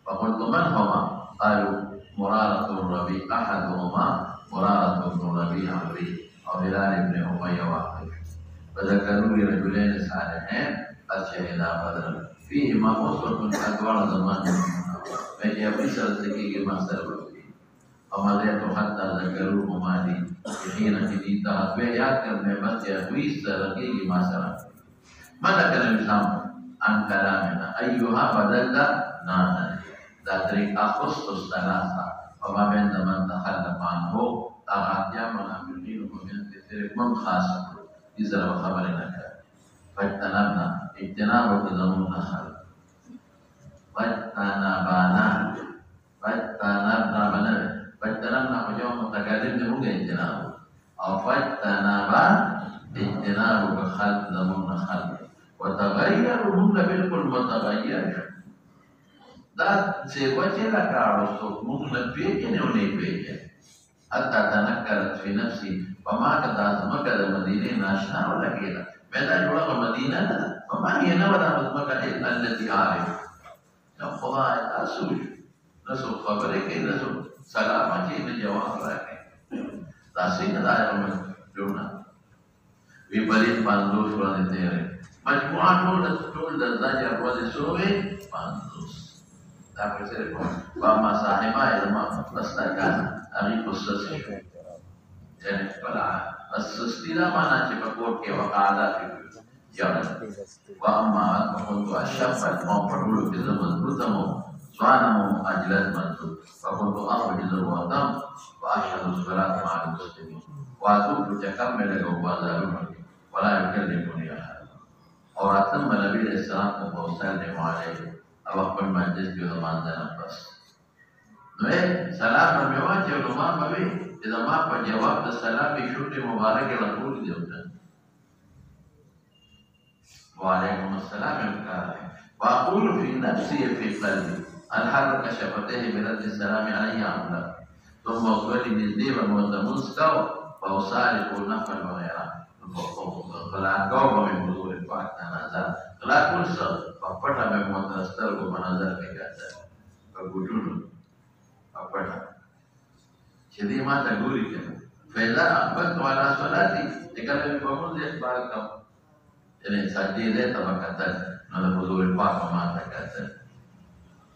فقلت من هما قالوا مرارة الربيع أحدهما مرارة بن ربيع عمري أو هلال بن أمية واقف فذكروا لي رجلين صالحين قد شهدا بدرا فيهما أسوة أدوار زمان فهي بشر سكيك ما سربت فمضيت حتى ذكروهما لي حين جديد تحت بيات کرنے بس يهويس سرقيك ما سربت ما ذكر الإسلام عن كلامنا أيها بدلت نانا ذاتريك أخصص ثلاثة وما بين من تخلف عنه تغطيا من أمرين ومن كثير من خاصة إذا خبرنا فاجتنبنا اجتناب تزمون نخل فاجتنبنا وجوه متكلم نموذج اجتناب أو فاجتنبا اجتناب بخل تزمون نخل وتغيروا هم بالكل متغير ذات سيوجه لك عرصوك ممكن بيجي أو بيجي حتى تنكرت في نفسي فما كذا مكة المدينة ناشنا ولا كذا بعد جواب المدينة فما هي نورة مكة إلا التي أعرف خدا أسوج نسوق خبرك نسوق سلامة شيء جواب لك تاسين هذا من جونا ببريد باندوس ولا مجموعة تول دزاجة ولا سوي باندوس Tapi saya pun bama sahima ilmu pastakan ari khusus. Jadi kalau khusus tidak mana cepat ke wakala itu. Jangan. Wa amma kuntu asyafat mau perlu di zaman bertemu. Suanamu ajlan mantu. Wa kuntu akhrijul watam wa asyhadu salata ma'al muslimin. Wa atu bercakap mereka bazarun. Wala yukallimuni ahad. Orang Nabi Islam Sallallahu Alaihi awak bermajlis di Ramadan pas. Noe salam bermewah jauh rumah babi. Tidak mampu jawab salam di mubarak yang lalu di dalam. Waalaikumsalam yang berkata. Wa aqulu fi nafsi fi qalbi. Al-harra kashafatih min al-salam alayhi amla. Thumma qali nizdiba mutamuskaw wa usaliku nafal wa ghairah. Kalau kau membuat fakta nazar, kalau pun sah, apa nama mutasar ko manazar kegata, kebudun, apa? Jadi mata guri kan. Faidah apa tu ala salati, jika lebih bangun dia barakam. Jadi sajdi dia tabakatan, nama buat fakta mata kata.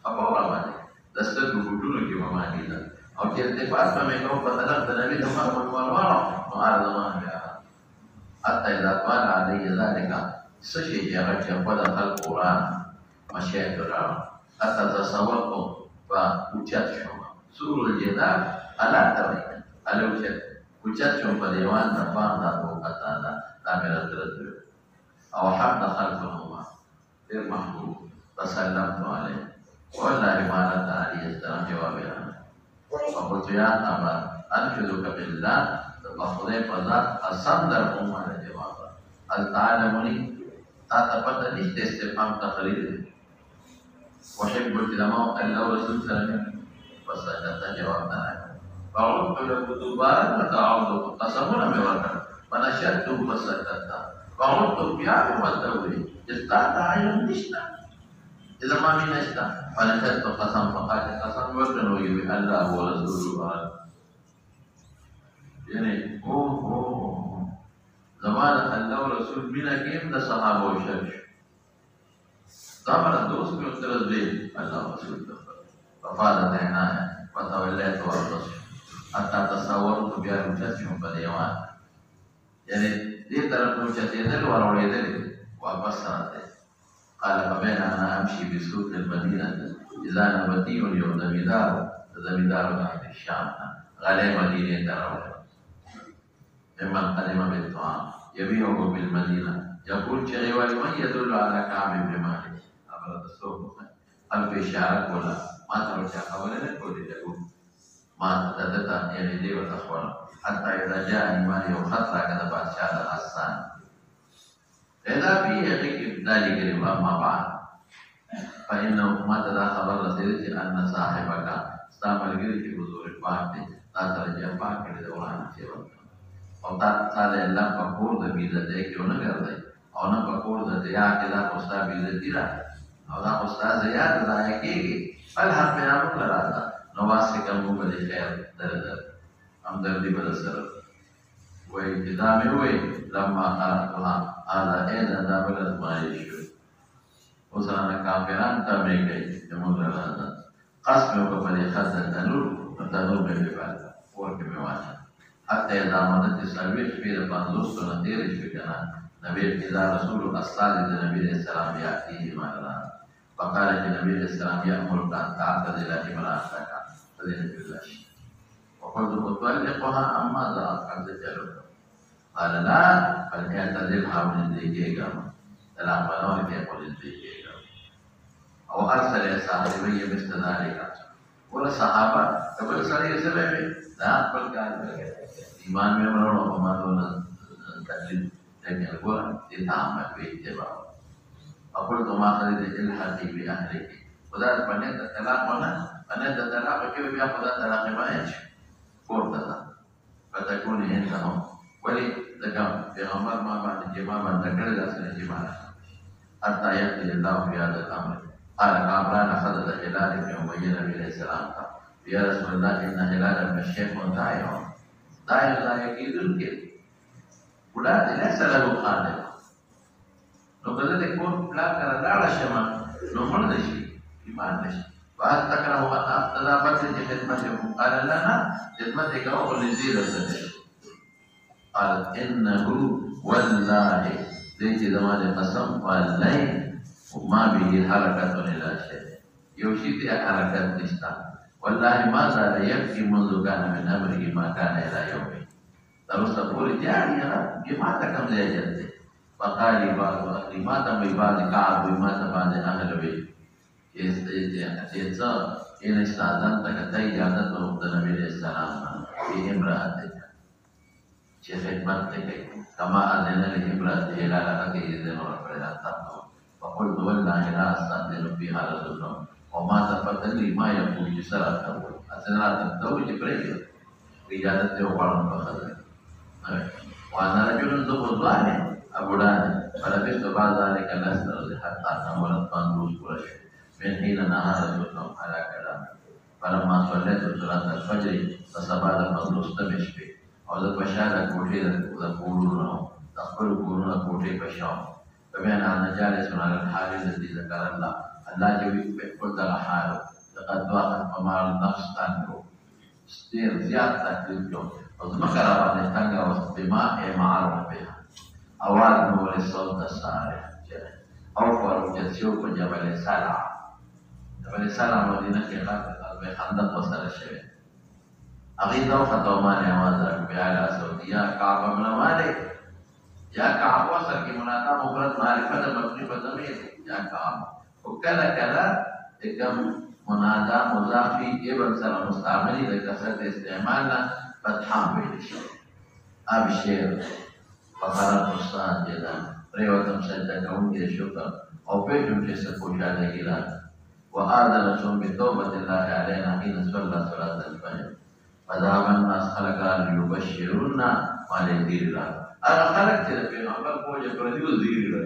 Apa orang mana? Dasar kebudun lagi mama dia. Okey, tempat kami kau patalan tanabi tempat berwarna, mengarah zaman dia. Hatta idza qala alayhi dhalika sashi jaraja pada al-Quran masyaitura hatta tasawwaqtu fa ucat syoma surul jidal ala tarik ala ucat syoma dewan nafan dan kata kamera terus aw habda khalfahuma ir mahbub tasallamtu alayhi wallahi ma la ta'ali salam jawabana wa qultu ya aba anfiduka billah Maksudnya pada asandar umar jawab. Al-Ta'alamuni tak dapat tadi istifham takrir. Wahib tidak mau Allah Rasul sallallahu pasal jawab tanya. Kalau pada kutuban atau Allah tasamun amewatan. Pada syatu pasal kata. Kalau tu biar matawi. Istata ayam nisna. Tidak mami nisna. Pada syatu kasam pakai kasam berkenoi Allah wa Rasulullah. Yani zaman Allah Rasul bila kim da sahaba ushaj zaman dost में उतर दे Allah Rasul ففاضت عيناي وتوليت والبصر حتى تصورت بها المجسم باليوان يعني دي طرف المجسم ورا يدري وبصرت قال فبين انا امشي بسوق المدينه اذا نبتي يوم زميدار بعد الشام غالي مدينه ترى ممن قدم بالطعام يبيعه بالمدينة يقول شيء ولمن يدل على كعب بن مالك أبرد السوق هل في شعرك ولا ما ترجع ولا نقول يقول ما تدتا يعني دي وتخوان حتى إذا جاء إيمان وخطر كذا بعد شهر الحسان إذا في ذلك الإمام ما بعد فإنه ما تدخل الرسول أن صاحبك استعمل غير في بذور الباقي لا ترجع باقي لدوران الشيطان और ताले अल्लाह पकोर द बीज़ दे क्यों न कर दे और न पकोर द दिया के ला उस्ताद बीज़ दिला और ना उस्ताद याद लाए कि फल हाथ में आप लगा था नवाज से कम को बदे खैर दर्द हम दर्दी बदल सर वही जिदा में हुए लम्मा आला आला ऐसा दाबलत मायशु उसने काफिरान तब गई जमुना लाना قسم को बदे खत तनुर में विवाद और के विवाद حتى إذا مضت السلوية في البنزوس ونطير الشجنة نبي إذا رسول الأصلال للنبي السلام يأتيه مرة فقال النبي السلام يأمرك أن تعتزل امرأتك فذن بالله وقلت أطلقها أم ماذا قد تجرب قال لا فليعتزلها من الزيجيغا سلام بلون يقول الزيجيغا أو أرسل صاحبي مثل ذلك ولا صحابة قبل سريع سببي لا أقبل كان iman memang orang pematuan taklim dan yang gua ditamat begitu. Apa itu maksud ilhaqi bi ahlihi? Pada banyak talak mana? Banyak talak bagi biar pada talak banyak. Kurda. Pada kuni entah. Wali tegam Peygamber Muhammad jemaah berkata dasar jemaah. Hatta yaqdi Allah fi hadha al-amr. Qala Abraham akhadha hilal ibn Umayyah bin Salam. Ya Rasulullah inna hilal al-mashyikh da'i'un. Da'i la yakidul kid. Udah tidak salah bukan. Lo kalau tekun pelan karena darah sama, nomor desi, iman desi. فهل تكره أن أبتدى بس خدمتكم؟ قال لنا خدمتك أول زيادة. قالت إنه والله ليس زمان قسم والليل وما به حركة إلى شيء يوشيت حركة نشتا والله ما زال يبكي منذ كان من أمره ما كان إلى يومه. terus sepuluh jari ya, gimana kamu lihat? Pakali baru, gimana membagi kabu, gimana bagi ahli. Itu ini sahaja terkait jalan Tuhan Nabi Sallam di Imran. Khidmat terkait, kama adanya di Imran di dalam kaki itu orang berantem. Pakul dua lahirah asal di hal itu. Oma dapat lima yang punya syarat tahu. Asalnya tahu jibril. Rijalat itu orang bahasa. وأنا رجل ذو الظالم أبولان فلبثت بعد ذلك الأسر حتى تمرت طنوس قريش من حين نهى رسولهم على كلامه. فلما صليت صلاة الفجر فصباد فضلوس دمشقي وذا بشارة كوشي تقولون كوشي بشام. فبين أن جالس على الحال الذي ذكر الله قلت لحاله لقد ضاقت قمار النفس عنه ستير زيادة اليوم وذكر بعد تنقى بماء معروف بها أواد نور الصوت الصالح أوفر جسيوك جبل سلع. جبل سلع مدينة كيخاف قلب خندق وصل الشبه أغيث أوفى دومان يوازرك بها الأسود يا كعب من مالك يا كعب وصل كمناتا مفرد معرفة مقربة ضمير يا كعب وكذا كذا إكم منادى مضافي ابن سلام مستعملي لكثرة استعمالنا فتحان بيدشي أبشر فقرأت الصلاة جدا ريوة مسجدة كونك الشكر أو بيتم جسد وشاهد إلى وآذن سن بتوبة الله علينا حين صلى صلاة الفجر فذهب الناس خلق ليبشرونا ما ليذير الله. أنا خلقت في نعمل فوجة فرديو ذير الله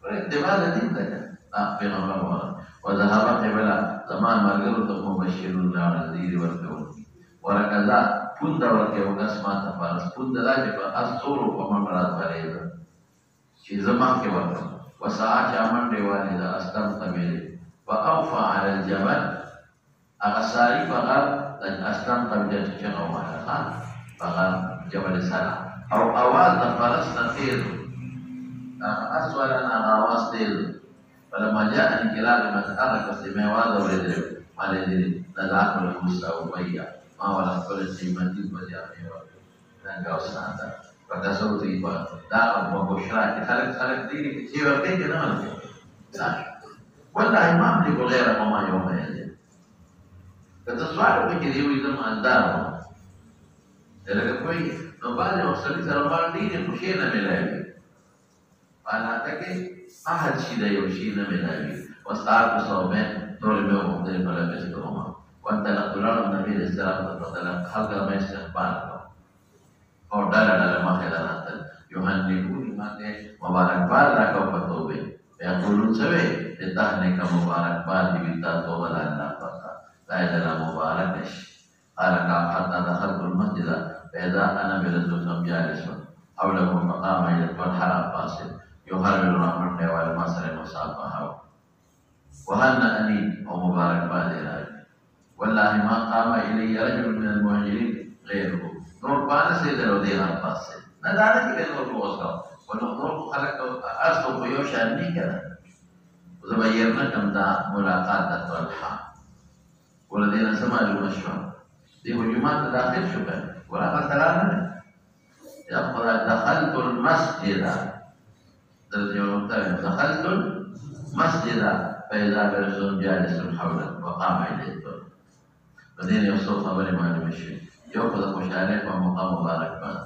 فلماذا دينك؟ لا في نعمل وذهب قبل زمان مرغر مبشرون على الذير والكون وركذا punda wakeugas mata paras punda lagi asuru pemamarat bareza si zaman ke waktu wasa'a jaman dewani da astam tamili wa awfa ala al-jabal akasari bakal dan astam tamjad jangan wahal bakal jabal sana awal dan paras natir aswalan awas til pada majaan kilal matakala kasimewa dawredre malediri nadakul musta ubayya awal kalau simandi baca mewah dan kau sangat pada suatu ibadah dalam membushra kita diri kecil kita nama sah. Wallahi ma amli boleh mama yom aja. Kata suara begini itu mandar. Jadi koi nobody maksudnya serba diri kushina melagi. Pada tak ahad shida yoshina melagi. Wasar kusomen tolong memudai pada besok. وأنت نقولون النبي عليه السلام مثلا حلقة ما يستقبل أو دالا ما خلنا يهنئون ما مبارك بارك أو فتوبة يقولون سوي لتهنئك مبارك بارك بيتا توبة لنا فتا لا يدرى مبارك نش قال كعب حتى دخلت المسجد فإذا أنا برسول جالس حوله فقام إلى الحرام فاصل يهرب رحمة والمصر مصابها وهنأني ومبارك بارك والله ما قام إلي رجل من المهاجرين غيره. نور بانا سيدنا ودين عباس. ندارك إلى نور بوسط. ونور خلق أصل بيوش أني كذا. وتبيرنا كم دا ملاقات الطلحة. والذين سمعوا المشروع. دي هجومات داخل شبه. ولا مثلا يقول دخلت المسجد. دخلت المسجد فإذا برسول جالس حوله وقام إليه. بعدين يوصل خبر ما نمشي يأخذ مشاريع ومقام مبارك بعد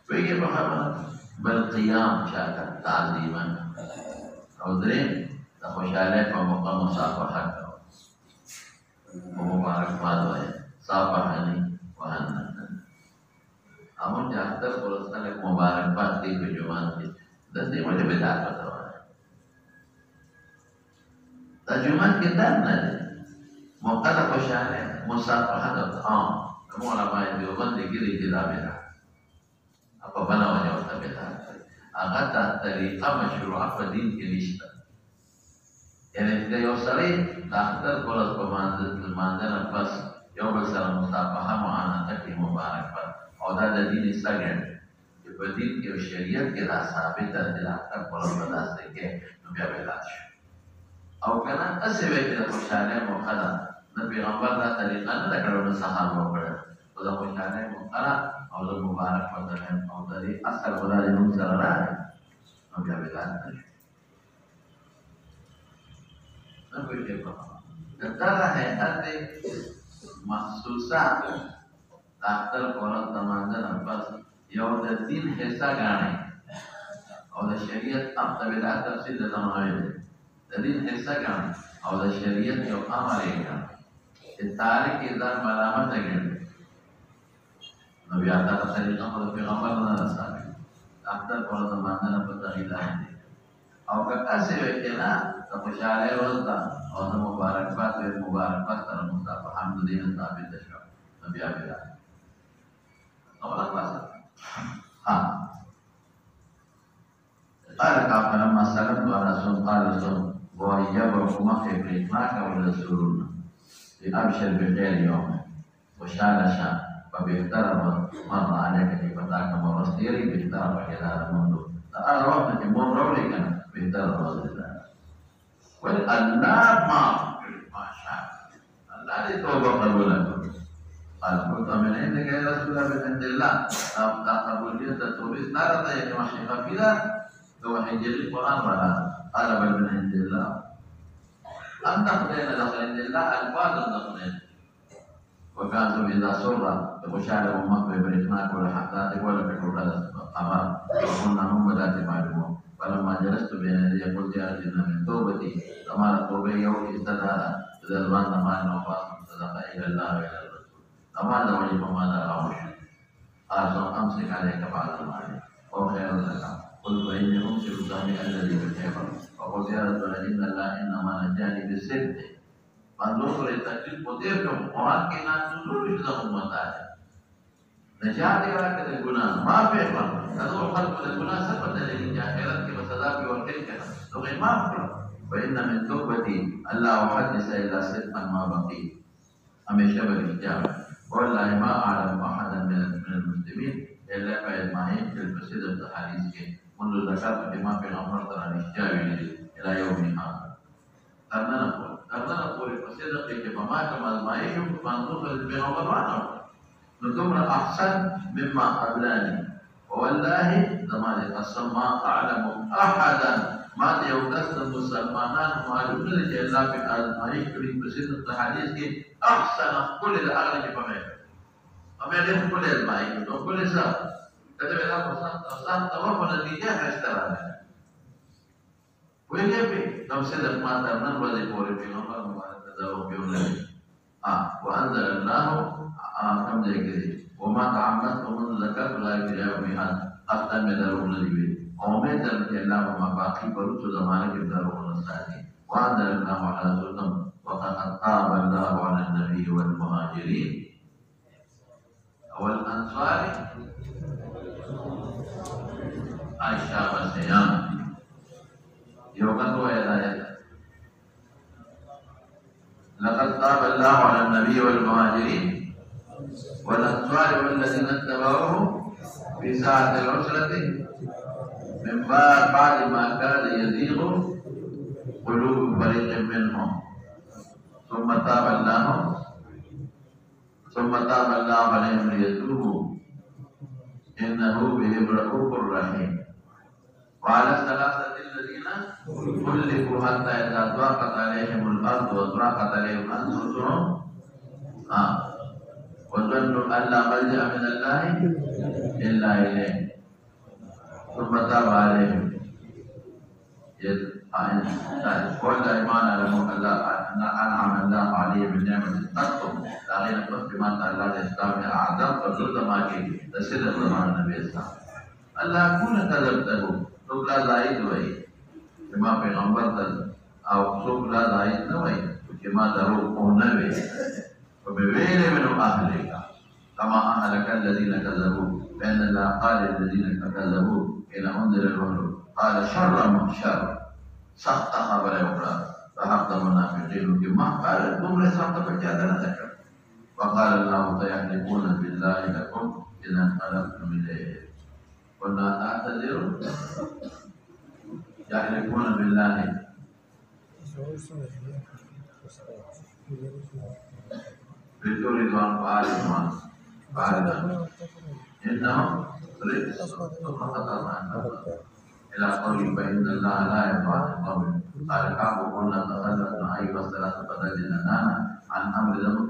ويجي محمد بالقيام شاكا تعظيما أو درين مشاريع ومقام مصافحة ومبارك بعد صافحني وهنأني أمون جاهدر فرصتك مبارك بعد في جمعة dan dia boleh bedakan tajuman kita nanti mau kata kosyare musafahah atau kamu ulama yang diumat dikiri tidak beda apa namanya tak beda agak dari masyru' apa din kinista یعنی چې یو سړی د اختر په ورځ په لمانځه نه پس یو بل سره مصافحه معانقه کړي مبارک باد او دا د دین حصه ګڼي چې په دین کې او شریعت کې دا ثابته ده د اختر په ورځ به داسې کې نو بیا بدعت شو او که نه هسې وایي چې د خوشحالۍ موقع ده نه پیغمبر دا طریقه نه ده کړې نه صحابه وکړه خو د خوشحالۍ موقع ده او د مبارک ورته او د دې اصل خو دا د نوم سره راغی نو بیا بدعت نه شو نه پوهېږئ په دغه هیئت مخصوصه د اختر په ورځ د لمانځه نه پس یو د دین حصه ګڼي او د شریعت ته بدعت تفصیل درته معلوم دی د دین حصه ګڼي او د شریعت یو امر یې ګڼي چې تاریخ یې ځان ملامته ګڼي نو بیا دغه طریقه خو د پیغمبر نه ده ثابته د اختر په ورځ د لمانځه نه پس دغې لاندې او که هسې وایي چې نه د خوشحالۍ ورځ ده او د مبارکباد وایي مبارکباد سره مصافحه هم د دې نه ثابته شوه نو بیا بدعت اوله خلاصه قال كعب لما سلمت على رسول قال رسول وإيابكم مخي بريقناك ولا سرورنا لأبشر بخير يوم وشال شاء فبيخترب مر عليك فتاك مرستيري بيخترب خلال منذ أنا وقت من رولي كان بيخترب رسول الله والله ما شاء الله لتوبة قبولا قال قلت من عندك يا رسول الله من عند الله قبولية التوبيس لا رضي كما شيخ فيها هو حجر القرآن ولا قال بل من عند الله أن تقضين دخل عند الله ألفاظ دخلين وكانوا إذا سر بشار أمك ببريقناك ولا حقاتك ولا بحر القمر وقلنا هم ذات معلومة فلما جلست بين يدي قلت يا رجل من توبتي كما التوبة يوم استدار إذا الظن ما نوفاق صدق إلى الله وإلى الرسول كما دولي فماذا أعوش قال أمسك عليك بعد المال وخير لك قلت وإني أمسك سامي الذي بالخيبر وقلت يا رسول إن الله إنما نجاني بالصدق فانظر للتكليف وتيركم قرآن کے نام تنظر إذا أمتاج نجاتی راکہ دے گناہ ما پیغمبر تدعو خلق دے گناہ سبت لیکن جاہرت کے وصدا کی ورکل کے تو غیر معاف کرو وإن من توبتي ألا أحدث إلا صدقا ما بقي ہمیشہ بالاجابة والله ما أعلم أحدا من المسلمين إلا فيجمعين في الصدق الحديث کے منذ ذكرت بما في الأمر ترى الإجابة إلى يوم هذا أرنا نقول الصدق كما كما المعيش فانظر البيغمبر معنا نتمر أحسن مما قبلاني والله زمان قسم ما أعلم أحدا ما يوكسن مسلمانان معلوم لك إلا في المعيش في صدق الحديث أحسن كل الأغلب فمين أما يلف كل المعيش وكل سبب كتب إلى أصلا توقف نتيجة اشترانا ويجب لو صدق ما ترنن وذي قول في غمر مبارك تدعو في ولده وأنزل الله كم ذكره وما تعمدت ومن ذكرت لا يكره يومها أختم يدرون لبي ومن ذلك الله وما باقي بلوت زمانك يدرون الثاني وأنزل الله على سلم وقد تاب الله على النبي والمهاجرين والأنصار عائشة والسيام يوقظوا إلى لقد تاب الله على النبي والمهاجرين والأنصار والذين اتبعوه في ساعة العسرة من بعد ما كان يزيغ قلوب فريق منهم ثم تاب الله عليهم ليتوبوا إنه بهم رؤوف رحيم وعلى الثلاثة الذين خلفوا حتى إذا ضاقت عليهم الأرض وضاقت عليهم أنفسهم وظنوا أن لا ملجأ من الله إلا إليه ثم تاب عليهم قل إيمان لهم أن أنعم الله عليهم من نعمة تقوم لا غير قسم الله الإسلام أعظم فزود ما كي تسير زمان النبي الإسلام الله كون كذبته سبلا زائد وي كما پیغمبر تل او سبلا زائد نوي كما درو قونوي وبويل من أهلك كما أهلك الذين كذبوا فإن الله قال الذين كذبوا إلى أنزل الوحي قال شر من شر سخت خبر يقرأ فحق المنافقين بما قال هم لسان تفجأنا وقال الله سيحلفون بالله لكم إذا انقلبتم إليه قلنا تعتذروا يحلفون بالله بتريد أن فارغا إنهم رجس ثم قطعنا إلى قوله فإن الله لا يفعل القول قال الحق قلنا تخلفنا أيها الثلاثة بدلنا لنا عن أمر ذنب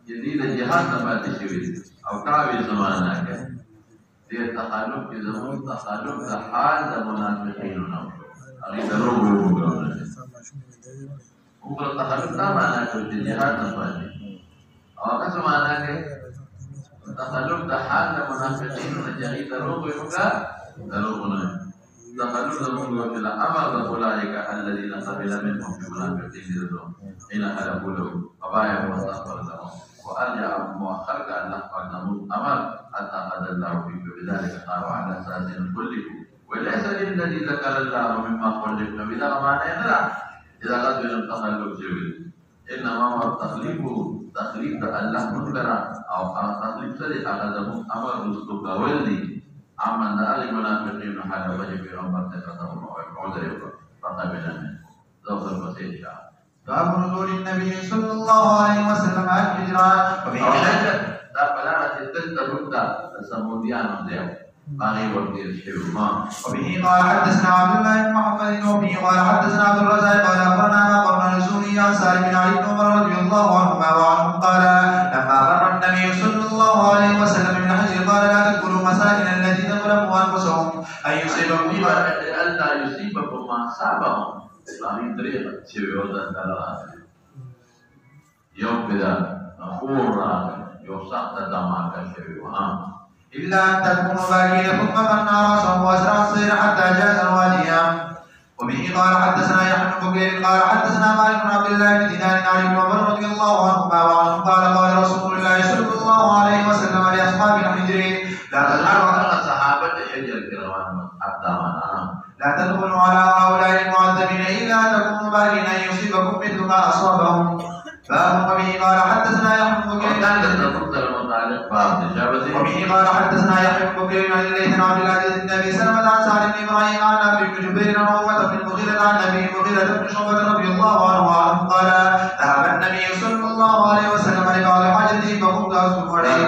jadi jihad tempat disebut atau kawin zaman nak dia takhaluf di zaman takhaluf dahal zaman nafiqin nam ali darul bukan takhaluf sama nak jihad tempat awak sama nak takhaluf dahal zaman nafiqin jadi darul bukan darul takhaluf zaman bukan amal ulaika alladhina qabila minhum fi munafiqin ila halaqulu abaya mustaqbal lahum وأرجع مؤخر الله قد نموت أمر حتى قد الله فيك بذلك قالوا على أساس كله وليس للذي ذكر الله مما خلقنا بذا معنى لا إذا قد لم تخلق جبل إنما هو تخليق الله منكرا أو تخليق سري أخذهم أمر رزقك ولدي عمن ذلك المنافقين حال وجه في رمضان تكتهم وعذر فقبل منه ذوق المسيح باب نزول النبي صلى الله عليه وسلم على الهجرة وفي حجة لا بلاغة تلك السموديان اليوم باغي وردي الشيوخ وبه قال حدثنا عبد الله بن محمد وبه قال حدثنا عبد الرزاق قال أخبرنا ما قرن رسولي عن سالم بن علي بن عمر رضي الله عنهما وعنهم قال لما بر النبي صلى الله عليه وسلم من الحجر قال لا تدخلوا مساكن الذين ظلموا أنفسهم أن يصيبكم ما أصابهم Islami teriak cewek dan dalam yang beda kurang yang sangat damakan cewek إلا أن تكونوا باكين ثم قلنا رأسه وأسرع الصير حتى جاز الوادي وبه قال حدثنا يحيى بن بكير قال حدثنا مالك بن عبد الله بن دينار عن ابن عمر رضي الله عنهما وعنهم قال قال رسول الله صلى الله عليه وسلم لأصحاب الحجر لا تدخلوا صحابة الحجر الكرام حتى لا تدخلوا على هؤلاء المعذبين إلا أن تكونوا باكين أن يصيبكم مثل ما أصابهم باب وبه قال حدثنا يحيى بن بكير وبه قال حدثنا يحيى بن بكير عن الليث عن عبد العزيز بن ابي سلمة عن سعد بن ابراهيم عن ابي بن جبير عن عروة بن المغيرة عن ابي المغيرة بن شعبة رضي الله عنه قال ذهب النبي صلى الله عليه وسلم لبعض حاجته فقمت اصبح عليه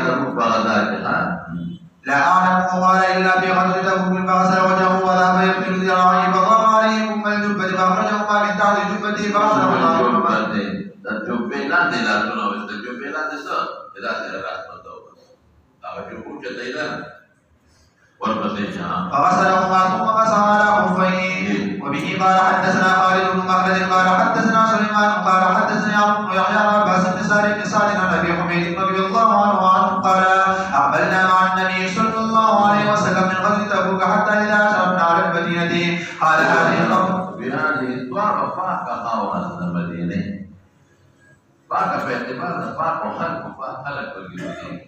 لا اعلم قال الا في غزوة تبوك فغسل وجهه وذهب يغسل ذراعيه فضاق عليه ثم الجبة فاخرجهما من تحت جبته فغسل dan jumpelan tidak tahu, jumpelan itu tidak serak betul. Kalau jumpa jadilah, والمسيح فغسلهما ثم مسح على خفيه. وبه قال حدثنا خالد بن مخلد قال حدثنا سليمان قال حدثني عمرو بن يحيى عن عباس بن سالم بن سعد عن ابي حميد رضي الله عنه قال اقبلنا مع النبي صلى الله عليه وسلم من غزوه تبوك حتى اذا اشرفنا على المدينه قال هذه الخبر بهذه الطاعه فاق قولا المدينه فاق باعتبار فاق خلق الجبل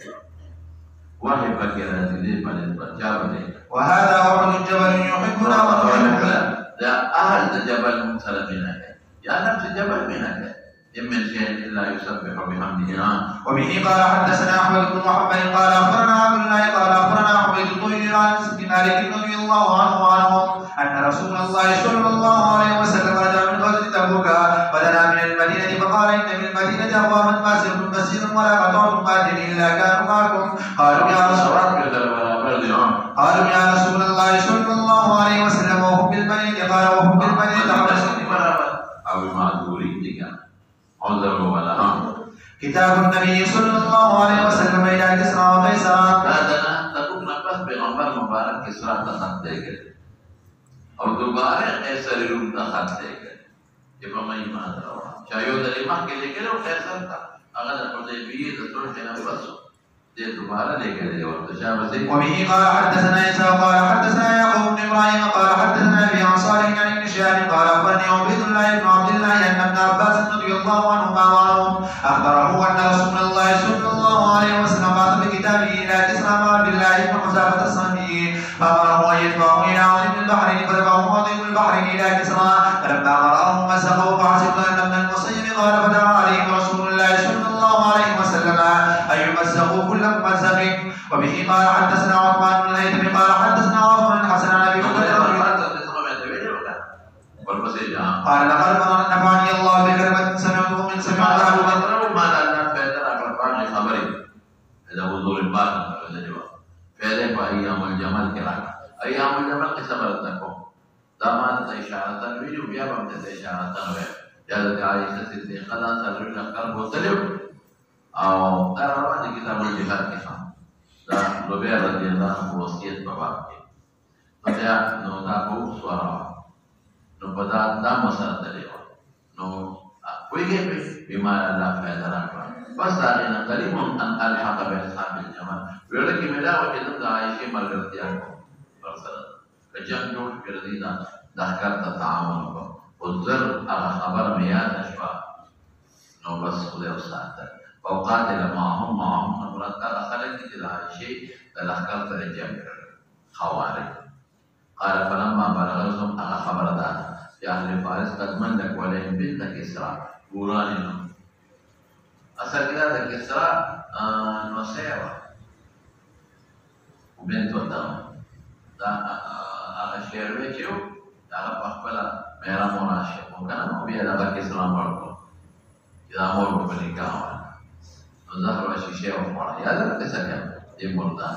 وهي فكرة دي وهذا أحد جبل يحبنا ونحبه. ده أهل جبل مسلمين يا نفس جبل منك من شيء إلا يسبح بحمده. وبه قال حدثنا أحمد بن محمد قال أخبرنا عبد الله قال أخبرنا حميد بن عن مالك رضي الله عنهم أن رسول الله صلى الله عليه وسلم رجع من غزوة تبوك ودنا من المدينة فقال إن من المدينة أقواما ما سرتم مسيرا ولا قطعتم واديا إلا كانوا معكم. قالوا يا رسول الله صلى الله عليه وسلم وهم بالمدينة قال وهم بالمدينة أو معذورين عذر ولا كتاب النبي صلى الله عليه وسلم إلى كسرى وقيصر. هذا تكون نفس بغمبر مبارك كسرى تخطيك أو دوباره قيصر يوم تخطيك إمام إيمان رواه شايو dari mak ke lekere o kaisar ta agar Hudaybiyah تصلح نفسه دي دوباره lekere और तशाबसे. وبه قال حدثنا عيسى قال حدثنا يعقوب بن إبراهيم قال حدثنا أبي عن صالح عن ابن شهاب قال أخبرني عبيد الله بن عبد الله أن ابن عباس رضي الله عنهما وعنهم أخبره أن رسول الله صلى الله عليه وسلم بعث بكتابه إلى كسرى مع عبد الله بن حذافة الصنعي فأمره أن يدفعه إلى عون بن البحر وبه قال حدثنا عثمان بن الهيثم قال حدثنا عمر بن الحسن عن ابي هريره قال لقد نفعني الله بكلمه سمعته من سمع الله ما لنا فائده اقربان خبري اذا وضوء الباطن ولا جواب فائده ايام الجمال كلام ايام الجمال كسبرتكم دامات اشاره ویډیو بیا هم د اشاره وې یاد عائشه صدیقه دا سره لکه بوتلو او دا روانه کتاب الجهاد کې دا لوبیا رضی الله عنه وصیت په باب کې بیا نو دا په سوارا نو په دا مسله دی نو ویګه په بیمار الله فائدہ راکړه بس دا نه کلیم ان الحق باصحاب الجمال ویل کې مې دا وکړه د عائشه مرګرتیا پر سره کجن جوړ کړی دا د ښکار ته تعامل وکړو او زر هغه خبر مې یاد نشوه نو بس خدای وساته وقاتل معهم نبرات خلق چې د عائشه د ښکار ته جمع کړل خوارج قال فلما بلغتهم هغه خبر ده چې اهل فارس قد منك ولهم بنت کسرا ورانینو اصل کې دا د کسرا نو سیوا بنت ودم دا هغه شعر وچو دا په خپل مېرا موناشه وکړه نو بیا دا کسرا ورکو چې دا مور په نکاح نو زهر شیشه او مړه یاد راته څنګه دې مردان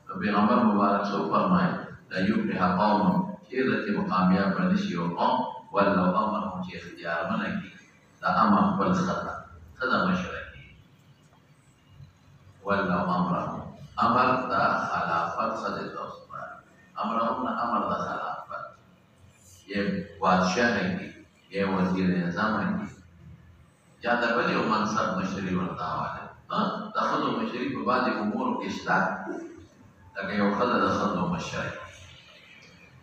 نو پیغمبر مبارک سو فرمایي لا يفلح قوم كيرة مقامية بنشي وقوم ولو أمرهم شيء اختيار منكي لا أمر بالخطأ خذا مشركي ولو أمرهم أمر دا خلافة خذ الأصبر أمرهم أمر دا خلافة ये बादशाह है कि ये वजीर निजाम है कि ज्यादा बड़े मनसब मशरी वर्ता वाले हाँ दखल मशरी के बाद उमूर के इश्तार لكن يؤخذ دخل مشري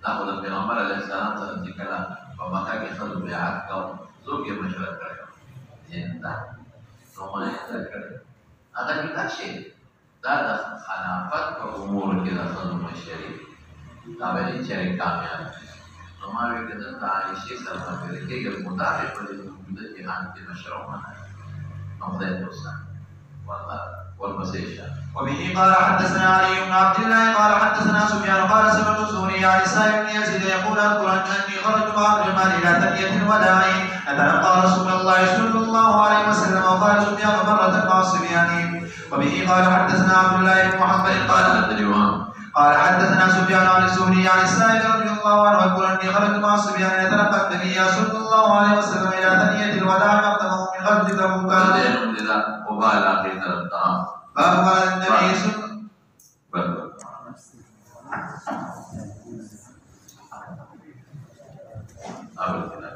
ناخذ پیغمبر علیه السلام سره چې کله په مکه کې خلک بیعت کوي څوک یې مشوره کړی زنده نو ما یې کړی هغه دا شی دا د خلافت په امور کې د خلکو مشري دا به چې کامیاب نو ما وی کړه د عائشې سره په کې کې مطابق په دې جهان کې مشروع نه نو خدای توسه والله والمسيشة. وبه قال حدثنا علي بن عبد الله قال حدثنا سفيان قال سمعت الزهري عن سائب بن يزيد يقول اذكر اني خرجت مع الرمال الى ثنية الوداع فتلقى رسول الله صلى الله عليه وسلم وقال سفيان مرة مع الصبيان. وبه قال حدثنا عبد الله بن محمد قال حدثنا سفيان عن الزهري عن السائب رضي الله عنه يقول اني خرجت مع الصبيان يتلقى النبي صلى الله عليه وسلم الى ثنية الوداع مقدمه من غزو تبوك. فقال النبي صلى الله عليه وسلم